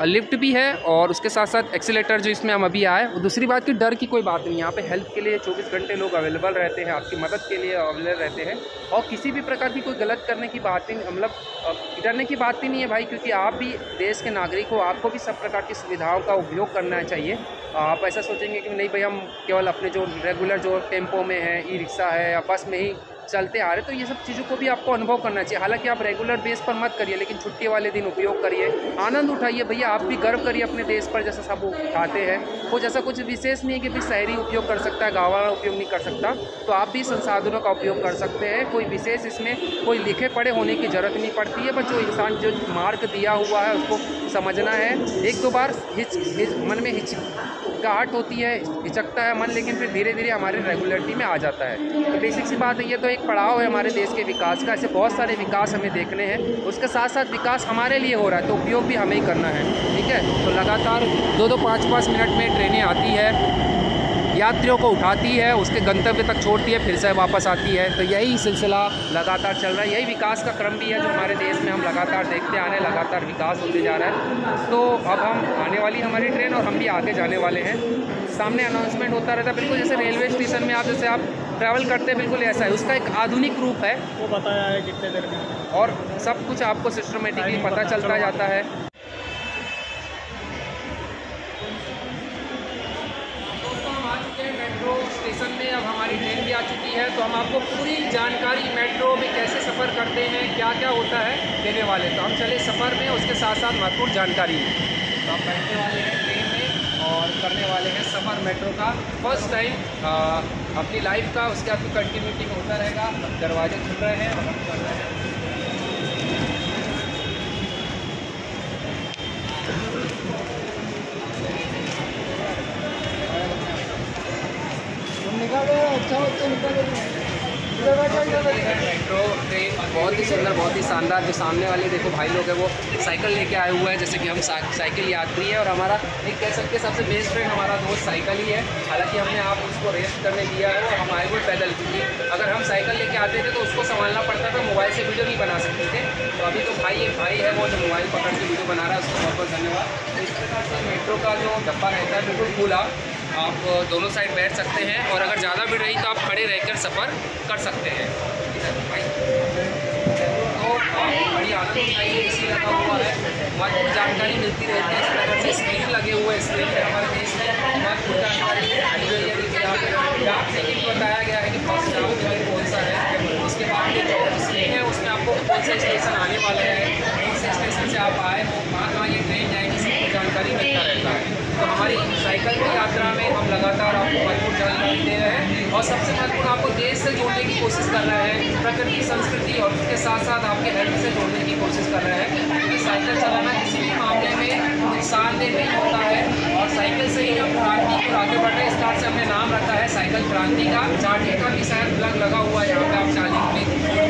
लिफ्ट भी है, और उसके साथ साथ एक्सीलेटर जो इसमें हम अभी आए। दूसरी बात कि डर की कोई बात नहीं, यहाँ पे हेल्प के लिए 24 घंटे लोग अवेलेबल रहते हैं, आपकी मदद के लिए अवेलेबल रहते हैं, और किसी भी प्रकार की कोई गलत करने की बात ही, मतलब डरने की बात ही नहीं है भाई, क्योंकि आप भी देश के नागरिक हो, आपको भी सब प्रकार की सुविधाओं का उपयोग करना चाहिए। आप ऐसा सोचेंगे कि नहीं भाई हम केवल अपने जो रेगुलर जो टेम्पो में है, ई रिक्शा है या बस में ही चलते आ रहे, तो ये सब चीज़ों को भी आपको अनुभव करना चाहिए। हालांकि आप रेगुलर बेस पर मत करिए, लेकिन छुट्टी वाले दिन उपयोग करिए, आनंद उठाइए भैया। आप भी गर्व करिए अपने देश पर, जैसा सब उठाते हैं। वो जैसा कुछ विशेष नहीं है कि भाई शहरी उपयोग कर सकता है, गाँव वाला उपयोग नहीं कर सकता, तो आप भी संसाधनों का उपयोग कर सकते हैं। कोई विशेष इसमें कोई लिखे पढ़े होने की ज़रूरत नहीं पड़ती है, बस जो इंसान जो मार्क दिया हुआ है उसको समझना है। एक दो बार मन में हिचकाहट होती है, हिचकता है मन, लेकिन फिर धीरे धीरे हमारे रेगुलरिटी में आ जाता है। तो बेसिक सी बात है, ये तो एक पड़ाव है हमारे देश के विकास का। ऐसे बहुत सारे विकास हमें देखने हैं, उसके साथ साथ विकास हमारे लिए हो रहा है, तो उपयोग भी हमें ही करना है, ठीक है। तो लगातार 2-2, 5-5 मिनट में ट्रेनें आती है, यात्रियों को उठाती है, उसके गंतव्य तक छोड़ती है, फिर से वापस आती है। तो यही सिलसिला लगातार चल रहा है, यही विकास का क्रम भी है जो हमारे देश में हम लगातार देखते आ रहे हैं, लगातार विकास होते जा रहा है। तो अब हम आने वाली हमारी ट्रेन, और हम भी आगे जाने वाले हैं। सामने अनाउंसमेंट होता रहता है, बिल्कुल जैसे रेलवे स्टेशन में आप जैसे आप ट्रैवल करते हैं, बिल्कुल ऐसा है। उसका एक आधुनिक रूप है, वो बताया है कितने देर में, और सब कुछ आपको सिस्टमेटिकली पता चलता जाता है। मेट्रो स्टेशन में अब हमारी ट्रेन भी आ चुकी है, तो हम आपको पूरी जानकारी मेट्रो में कैसे सफ़र करते हैं, क्या क्या होता है, देने वाले। तो हम चले सफ़र में, उसके साथ साथ महत्वपूर्ण जानकारी में। तो हम बैठने वाले हैं ट्रेन में और करने वाले हैं सफ़र मेट्रो का फर्स्ट टाइम अपनी लाइफ का। उसके बाद कंटिन्यूटी में होता रहेगा। दरवाजे खुल रहे हैं और हम कर रहे हैं। मेट्रो ट्रेन बहुत ही सुंदर, बहुत ही शानदार। जो सामने वाले देखो भाई लोग हैं वो साइकिल लेके आए हुए हैं, जैसे कि हम साइकिल यात्री है, और हमारा एक कह सकते हैं सबसे बेस्ट फ्रेंड हमारा दोस्त साइकिल ही है। हालांकि हमने आप उसको रेस्ट करने दिया है, और हम आए हुए पैदल, क्योंकि अगर हम साइकिल लेके आते थे तो उसको संभालना पड़ता था, मोबाइल से वीडियो नहीं बना सकते थे। तो अभी तो भाई है वो जो मोबाइल पकड़ के वीडियो बना रहा है, उसको बहुत बहुत धन्यवाद। तो इस प्रकार से मेट्रो का जो डब्बा रहता है बिल्कुल खुला, आप दोनों साइड बैठ सकते हैं, और अगर ज़्यादा भीड़ रही तो आप खड़े रहकर सफ़र कर सकते हैं। तो बड़ी आनंद उठाइए, इसी लगा हुआ है, महत्वपूर्ण जानकारी मिलती रहती है। इस प्रकार से स्क्रीन लगे हुए हैं, स्क्रीन पर हमारे देश में महत्वपूर्ण जानकारी दिखाई गई है। देखिए बताया गया है कि फर्स्ट डाउन कौन सा है, उसके बाद जो स्क्रीन है उसमें आपको कौन सा स्टेशन आने वाला है, कौन से स्टेशन से आप आए, कहाँ कहाँ ये ट्रेन जाएगी, सबको जानकारी मिलता रहता है। तो हमारी की यात्रा में हम लगातार आपको महत्वपूर्ण जानकारी दे रहे हैं और सबसे महत्वपूर्ण आपको देश से जोड़ने की कोशिश कर रहे हैं, प्रकृति, संस्कृति और उसके साथ साथ आपके हेल्थ से जोड़ने की कोशिश कर रहे हैं, क्योंकि साइकिल चलाना किसी भी मामले में नुकसानदेह नहीं होता है और साइकिल से ही हम क्रांति को आगे बढ़ रहे हैं। इस कारण से हमने नाम रखा है साइकिल क्रांति का। चार्जिंग का भी शायद प्लग लगा हुआ है यहाँ पे, आप चार्जिंग भी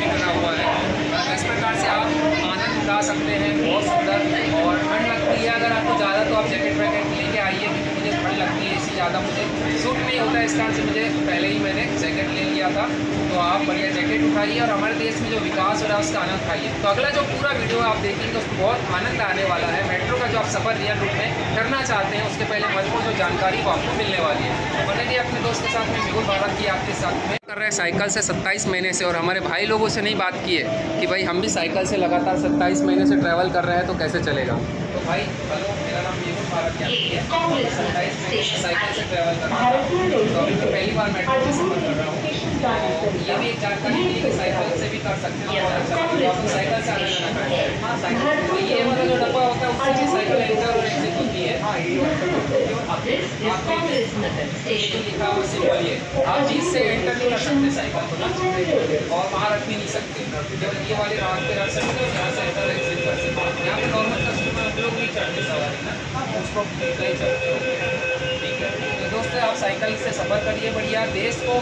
लगा हुआ है। तो इस प्रकार से आप आनंद उठा सकते हैं, बहुत सुंदर। और ठंड लगती है अगर आपको ज़्यादा तो आप जैकेट वैकेट लेके आइए, क्योंकि मुझे ठंड लगती है, इससे ज़्यादा मुझे सूट नहीं होता है। इस कारण से मुझे पहले ही मैंने जैकेट ले लिया था। तो आप बढ़िया जैकेट उठाइए और हमारे देश में जो विकास हो रहा है उसका आनंद खाइए। तो अगला जो पूरा वीडियो आप देखेंगे उसको बहुत आनंद आने वाला है। मेट्रो का जो आप सफ़र रियल रूप में करना चाहते हैं उसके पहले महत्वपूर्ण जो जानकारी वो आपको मिलने वाली है। तो बने रहिए अपने दोस्त के साथ में, मेहुल भारत की आपके साथ में कर रहे हैं साइकिल से 27 महीने से। और हमारे भाई लोगों से नहीं बात की है कि भाई हम भी साइकिल से लगातार 27 महीने से ट्रैवल कर रहे हैं, तो कैसे चलेगा। तो भाई हेलो, मेरा नाम मेहुल भारत है, 27 महीने से साइकिल से ट्रैवल कर रहा हूँ। तो अभी तो पहली बार मेट्रो से सफ़र कर रहा हूँ। तो ये भी एक जानकारी मिली कि साइकिल से भी कर सकते हैं, बहुत अच्छा। तो साइकिल से आने जाना है। तो ये वाला जो डब्बा होता है उससे भी साइकिल एंटर और एग्जिट होती है। लिखा हुआ सिंबल ये, आप बीच से एंटर नहीं कर सकते साइकिल को ना, और वहाँ रख भी नहीं सकते। केवल ये वाले रात पे रख सकते हो, यहाँ से एंटर एग्जिट कर सकते हो। यहाँ पे नॉर्मल कस्टमर लोग नहीं चढ़ते सवारी ना, उसको नहीं चढ़ते हो। ठीक है, तो दोस्तों आप साइकिल से सफ़र करिए बढ़िया। देश को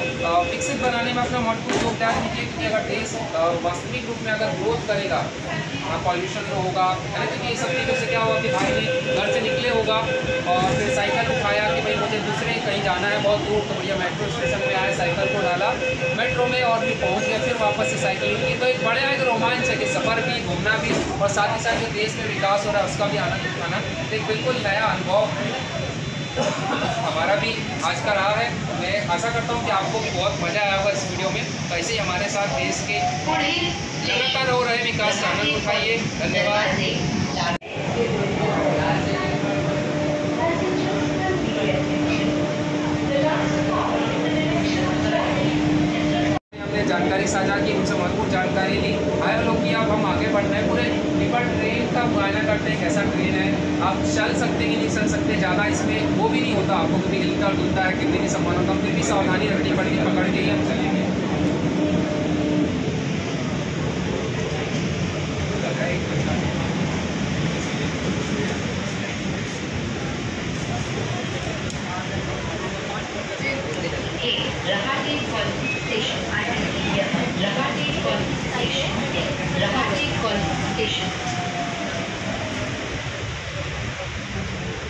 विकसित बनाने में अपना महत्वपूर्ण योगदान दीजिए, क्योंकि अगर देश वास्तविक रूप में अगर ग्रोथ करेगा, पॉल्यूशन तो होगा है ना, क्योंकि सब चीज़ों से क्या हुआ कि भाई ने घर से निकले होगा और फिर साइकिल उठाया कि भाई मुझे दूसरे कहीं जाना है बहुत दूर, तो भैया मेट्रो स्टेशन पे आए, साइकिल को डाला मेट्रो में और भी पहुंच गया, फिर वापस से साइकिल की। तो एक बड़ा एक रोमांच है कि सफ़र भी, घूमना भी और साथ ही साथ जो देश में विकास हो रहा है उसका भी आनंद उठाना। तो एक बिल्कुल नया अनुभव हमारा भी आज का रहा है। मैं आशा करता हूँ कि आपको भी बहुत मज़ा आया होगा इस वीडियो में। तो ऐसे ही हमारे साथ देश के लगातार हो रहे विकास का आनंद उठाइए। धन्यवाद। जानकारी साझा की, उनसे महत्वपूर्ण जानकारी ली, आया लोग कि अब हम आगे बढ़ रहे हैं। पूरे विमान ट्रेन का मुआयना करते हैं कैसा ट्रेन है, आप चल सकते कि नहीं चल सकते, ज़्यादा इसमें वो भी नहीं होता आपको, कभी हिलता डुलता है, कितनी भी सामान होता, फिर भी सावधानी रखनी पड़ेगी, पकड़ के ही हम चलेंगे।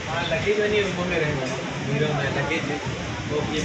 हाँ लगेज नहीं रूम में रहेगा, हीरो में लगेज वो ये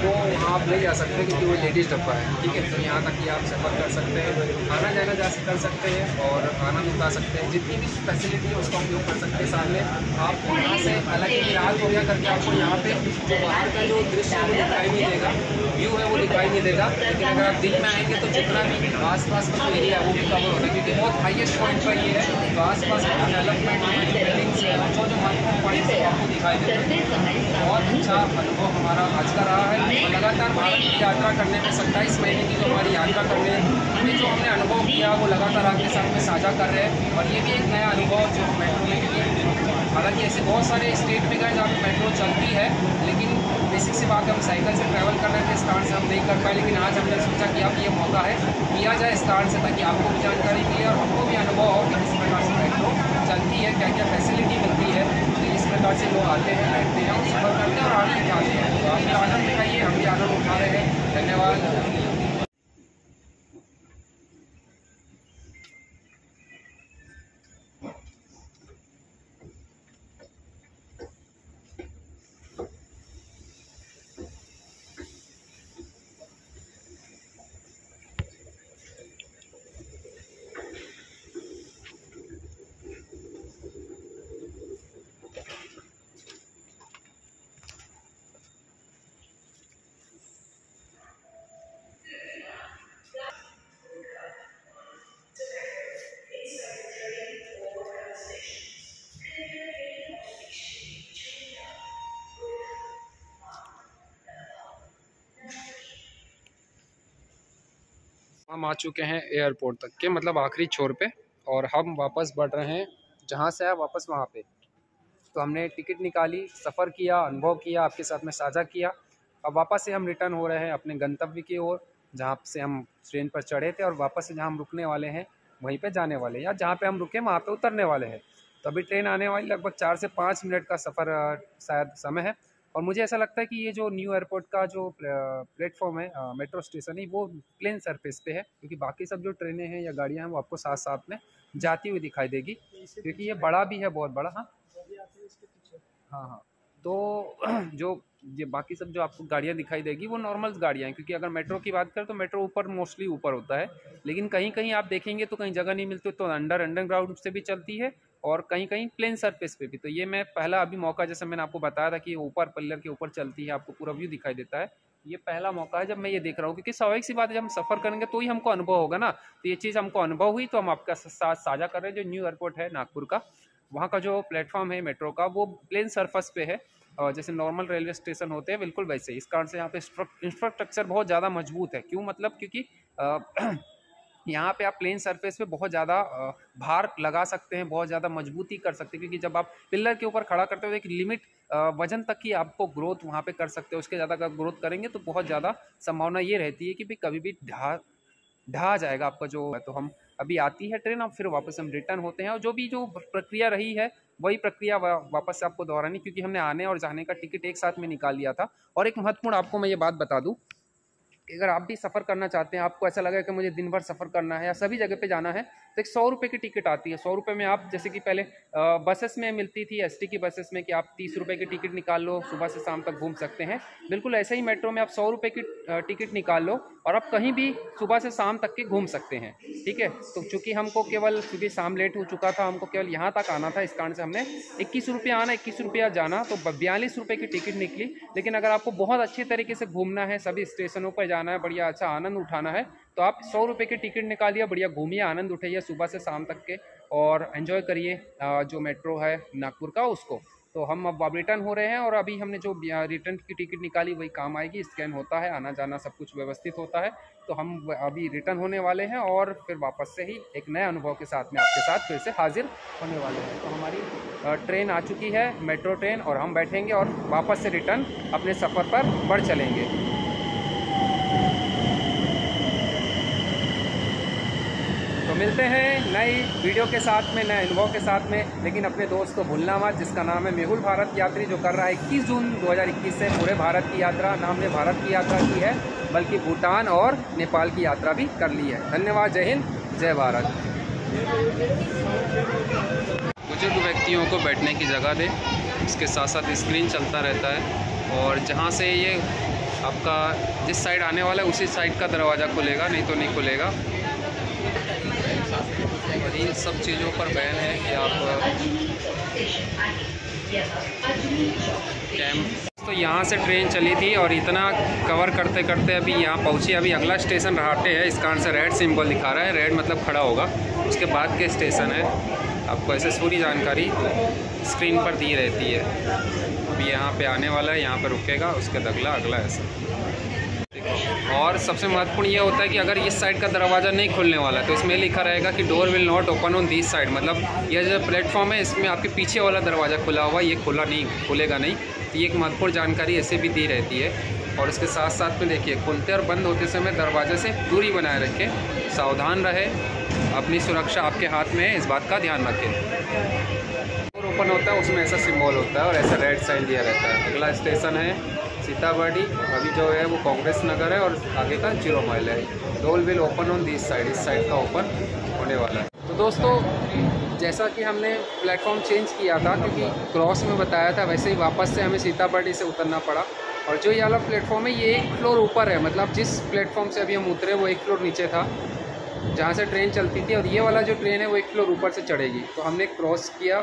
वो आप ले जा सकते हैं क्योंकि वो लेडीज़ डब्बा है। ठीक है, तो यहाँ तक कि आप सफ़र कर सकते हैं, आना जाना कर सकते हैं और आनंद उठा सकते हैं। जितनी भी फैसिलिटी है उसका उपयोग कर सकते हैं। सामने आप यहाँ से हालांकि रात हो गया करके आपको यहाँ पे जो बाहर का जो दृश्य है वो दिखाई नहीं देगा, व्यू है वो दिखाई नहीं देगा। लेकिन अगर आप दिन में आएंगे तो जितना भी आसपास का जो एरिया है वो भी कवर होता है, क्योंकि बहुत हाईएस्ट पॉइंट पर ये है। तो आसपास का डेवलपमेंट बिल्डिंग्स जो जो महत्वपूर्ण पॉइंट है आपको दिखाई देता है। बहुत अच्छा अनुभव हमारा आज का रहा है। और लगातार भारत की यात्रा करने में 27 महीने की जो हमारी यात्रा करने में जो हमने अनुभव किया वो लगातार आपके साथ में साझा कर रहे हैं। और ये भी एक नया अनुभव जो मेट्रो में, हालांकि ऐसे बहुत सारे स्टेट में गए जहाँ पर मेट्रो चलती है, लेकिन बेसिक सी बात है हम साइकिल से ट्रैवल कर रहे थे, इस कारण से हम नहीं कर पाए। लेकिन आज हमने सोचा कि अब ये मौका है किया जाए इस कारण से, ताकि आपको भी जानकारी मिले और हमको भी अनुभव हो कि किस प्रकार से मेट्रो चलती है, क्या क्या फैसिलिटी मिलती है। तो इस प्रकार से लोग आते हैं, बैठते हैं, सफ़र करते हैं और आनंद उठाते हैं। तो आप भी आनंद उठाइए, हम भी आनंद उठा रहे हैं। धन्यवाद। हम आ चुके हैं एयरपोर्ट तक के, मतलब आखिरी छोर पे, और हम वापस बढ़ रहे हैं जहाँ से आए वापस वहाँ पे। तो हमने टिकट निकाली, सफ़र किया, अनुभव किया, आपके साथ में साझा किया। अब वापस से हम रिटर्न हो रहे हैं अपने गंतव्य की ओर, जहाँ से हम ट्रेन पर चढ़े थे, और वापस से जहाँ हम रुकने वाले हैं वहीं पे जाने वाले हैं, या जहाँ पे हम रुके वहाँ पे उतरने वाले हैं। तो अभी ट्रेन आने वाली, लगभग 4 से 5 मिनट का सफ़र शायद समय है। और मुझे ऐसा लगता है कि ये जो न्यू एयरपोर्ट का जो प्लेटफॉर्म है, मेट्रो स्टेशन है, वो प्लेन सरफेस पे है, क्योंकि बाकी सब जो ट्रेनें हैं या गाड़ियाँ हैं वो आपको साथ साथ में जाती हुई दिखाई देगी, क्योंकि ये बड़ा भी है, बहुत बड़ा। हाँ हाँ। तो जो ये बाकी सब जो आपको गाड़ियाँ दिखाई देगी वो नॉर्मल गाड़ियाँ हैं, क्योंकि अगर मेट्रो की बात करें तो मेट्रो ऊपर मोस्टली ऊपर होता है, लेकिन कहीं कहीं आप देखेंगे तो कहीं जगह नहीं मिलती, तो अंडरग्राउंड से भी चलती है, और कहीं कहीं प्लेन सरफेस पे भी। तो ये मैं पहला अभी मौका, जैसे मैंने आपको बताया था कि ऊपर पिलर के ऊपर चलती है, आपको पूरा व्यू दिखाई देता है, ये पहला मौका है जब मैं ये देख रहा हूँ, क्योंकि स्वाभाविक सी बात है, जब हम सफ़र करेंगे तो ही हमको अनुभव होगा ना। तो ये चीज़ हमको अनुभव हुई, तो हम आपका साथ साझा कर रहे हैं। जो न्यू एयरपोर्ट है नागपुर का, वहाँ का जो प्लेटफॉर्म है मेट्रो का, वो प्लेन सरफेस पे है, और जैसे नॉर्मल रेलवे स्टेशन होते हैं बिल्कुल वैसे। इस कारण से यहाँ पे इंफ्रास्ट्रक्चर बहुत ज़्यादा मजबूत है। क्यों? मतलब क्योंकि यहाँ पे आप प्लेन सरफेस पे बहुत ज़्यादा भार लगा सकते हैं, बहुत ज़्यादा मजबूती कर सकते हैं, क्योंकि जब आप पिलर के ऊपर खड़ा करते हो एक लिमिट वजन तक की आपको ग्रोथ वहाँ पे कर सकते हो। उसके ज़्यादा अगर ग्रोथ करेंगे तो बहुत ज़्यादा संभावना ये रहती है कि भाई कभी भी ढहा जाएगा आपका जो। तो हम अभी आती है ट्रेन, और फिर वापस हम रिटर्न होते हैं, और जो भी जो प्रक्रिया रही है वही प्रक्रिया वापस से आपको दोहरानी, क्योंकि हमने आने और जाने का टिकट एक साथ में निकाल लिया था। और एक महत्वपूर्ण आपको मैं ये बात बता दूं, अगर आप भी सफ़र करना चाहते हैं, आपको ऐसा लगे कि मुझे दिन भर सफ़र करना है या सभी जगह पे जाना है, तो एक 100 रुपये की टिकट आती है। 100 रुपये में आप, जैसे कि पहले बसेस में मिलती थी, एसटी की बसेस में, कि आप 30 रुपये की टिकट निकाल लो, सुबह से शाम तक घूम सकते हैं। बिल्कुल ऐसे ही मेट्रो में आप 100 रुपये की टिकट निकाल लो, और आप कहीं भी सुबह से शाम तक के घूम सकते हैं। ठीक है। तो चूँकि हमको केवल, क्योंकि शाम लेट हो चुका था, हमको केवल यहाँ तक आना था, इस कारण से हमने 21 रुपये आना, 21 रुपया जाना, तो 42 रुपये की टिकट निकली। लेकिन अगर आपको बहुत अच्छे तरीके से घूमना है, सभी स्टेशनों पर जाना है, बढ़िया अच्छा आनंद उठाना है, तो आप 100 रुपये की टिकट निकालिए, बढ़िया घूमिए, आनंद उठाइए सुबह से शाम तक के, और एंजॉय करिए जो मेट्रो है नागपुर का उसको। तो हम अब रिटर्न हो रहे हैं, और अभी हमने जो रिटर्न की टिकट निकाली वही काम आएगी। स्कैन होता है, आना जाना सब कुछ व्यवस्थित होता है। तो हम अभी रिटर्न होने वाले हैं, और फिर वापस से ही एक नए अनुभव के साथ में आपके साथ फिर से हाजिर होने वाले हैं। तो हमारी ट्रेन आ चुकी है, मेट्रो ट्रेन, और हम बैठेंगे और वापस से रिटर्न अपने सफ़र पर बढ़ चलेंगे। तो मिलते हैं नई वीडियो के साथ में, नए अनुभव के साथ में। लेकिन अपने दोस्त को भूलना मत, जिसका नाम है मेहुल भारत यात्री, जो कर रहा है 21 जून 2021 से पूरे भारत की यात्रा। ना हमने भारत की यात्रा की है, बल्कि भूटान और नेपाल की यात्रा भी कर ली है। धन्यवाद। जय हिंद, जय भारत। बुजुर्ग व्यक्तियों को बैठने की जगह दे, इसके साथ साथ स्क्रीन चलता रहता है, और जहाँ से ये आपका जिस साइड आने वाला है उसी साइड का दरवाज़ा खुलेगा, नहीं तो नहीं खुलेगा। और इन सब चीज़ों पर बैन है कि आप तो यहाँ से ट्रेन चली थी, और इतना कवर करते करते अभी यहाँ पहुँची। अभी अगला स्टेशन रहाटे है, इस कारण से रेड सिंबल दिखा रहा है, रेड मतलब खड़ा होगा। उसके बाद के स्टेशन है, आपको ऐसे पूरी जानकारी स्क्रीन पर दी रहती है। अभी यहाँ पे आने वाला है, यहाँ पे रुकेगा, उसके बाद अगला ऐसा। और सबसे महत्वपूर्ण ये होता है कि अगर इस साइड का दरवाज़ा नहीं खुलने वाला तो इसमें लिखा रहेगा कि door will not open on this side, मतलब ये जो प्लेटफॉर्म है इसमें आपके पीछे वाला दरवाज़ा खुला हुआ, ये खुलेगा नहीं। तो ये एक महत्वपूर्ण जानकारी ऐसे भी दी रहती है। और इसके साथ साथ में देखिए, खुलते और बंद होते समय दरवाजे से दूरी बनाए रखें, सावधान रहे, अपनी सुरक्षा आपके हाथ में है, इस बात का ध्यान रखें। डोर ओपन होता है उसमें ऐसा सिम्बॉल होता है और ऐसा रेड साइन दिया रहता है। अगला स्टेशन है सीताबर्डी, अभी जो है वो कांग्रेस नगर है, और आगे का 0 माइल है। Door will open on this side, इस साइड का ओपन होने वाला है। तो दोस्तों, जैसा कि हमने प्लेटफॉर्म चेंज किया था, क्योंकि क्रॉस में बताया था, वैसे ही वापस से हमें सीताबर्डी से उतरना पड़ा। और जो ये वाला प्लेटफॉर्म है ये 1 फ्लोर ऊपर है, मतलब जिस प्लेटफॉर्म से अभी हम उतरे वो 1 फ्लोर नीचे था जहाँ से ट्रेन चलती थी, और ये वाला जो ट्रेन है वो 1 फ्लोर ऊपर से चढ़ेगी। तो हमने क्रॉस किया,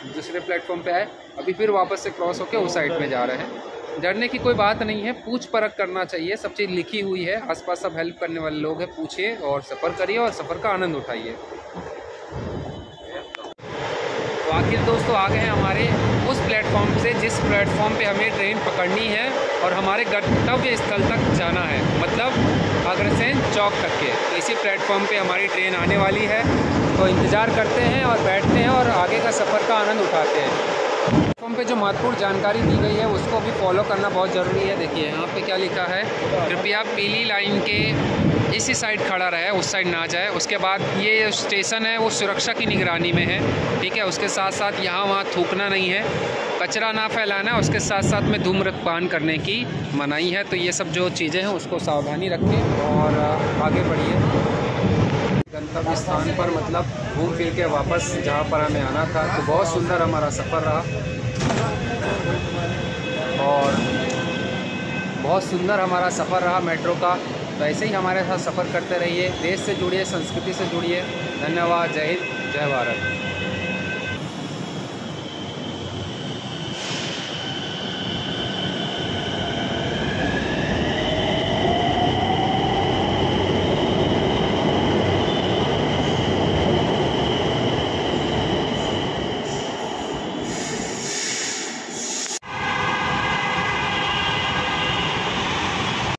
दूसरे प्लेटफॉर्म पे आए, अभी फिर वापस से क्रॉस होकर उस साइड में जा रहे हैं। डरने की कोई बात नहीं है, पूछ परख करना चाहिए, सब चीज़ लिखी हुई है, आसपास सब हेल्प करने वाले लोग हैं, पूछिए और सफ़र करिए और सफ़र का आनंद उठाइए। तो आखिर दोस्तों आ गए हैं हमारे उस प्लेटफॉर्म से जिस प्लेटफॉर्म पे हमें ट्रेन पकड़नी है और हमारे गंतव्य स्थल तक जाना है, मतलब अग्रसेन चौक तक के। तो इसी प्लेटफॉर्म पे हमारी ट्रेन आने वाली है, तो इंतज़ार करते हैं और बैठते हैं और आगे का सफ़र का आनंद उठाते हैं। प्लेटफॉर्म पे जो महत्वपूर्ण जानकारी दी गई है उसको भी फॉलो करना बहुत ज़रूरी है। देखिए यहाँ पे क्या लिखा है, कृपया पीली लाइन के इसी साइड खड़ा रहे, उस साइड ना जाए। उसके बाद ये स्टेशन है वो सुरक्षा की निगरानी में है, ठीक है। उसके साथ साथ यहाँ वहाँ थूकना नहीं है, कचरा ना फैलाना है, उसके साथ साथ में धूम्रपान करने की मनाही है। तो ये सब जो चीज़ें हैं उसको सावधानी रखें और आगे बढ़िए गंतव्य स्थान पर, मतलब घूम फिर के वापस जहाँ पर हमें आना था। तो बहुत सुंदर हमारा सफ़र रहा और बहुत सुंदर हमारा सफ़र रहा मेट्रो का। तो ऐसे ही हमारे साथ सफ़र करते रहिए, देश से जुड़िए, संस्कृति से जुड़िए। धन्यवाद, जय हिंद, जय भारत।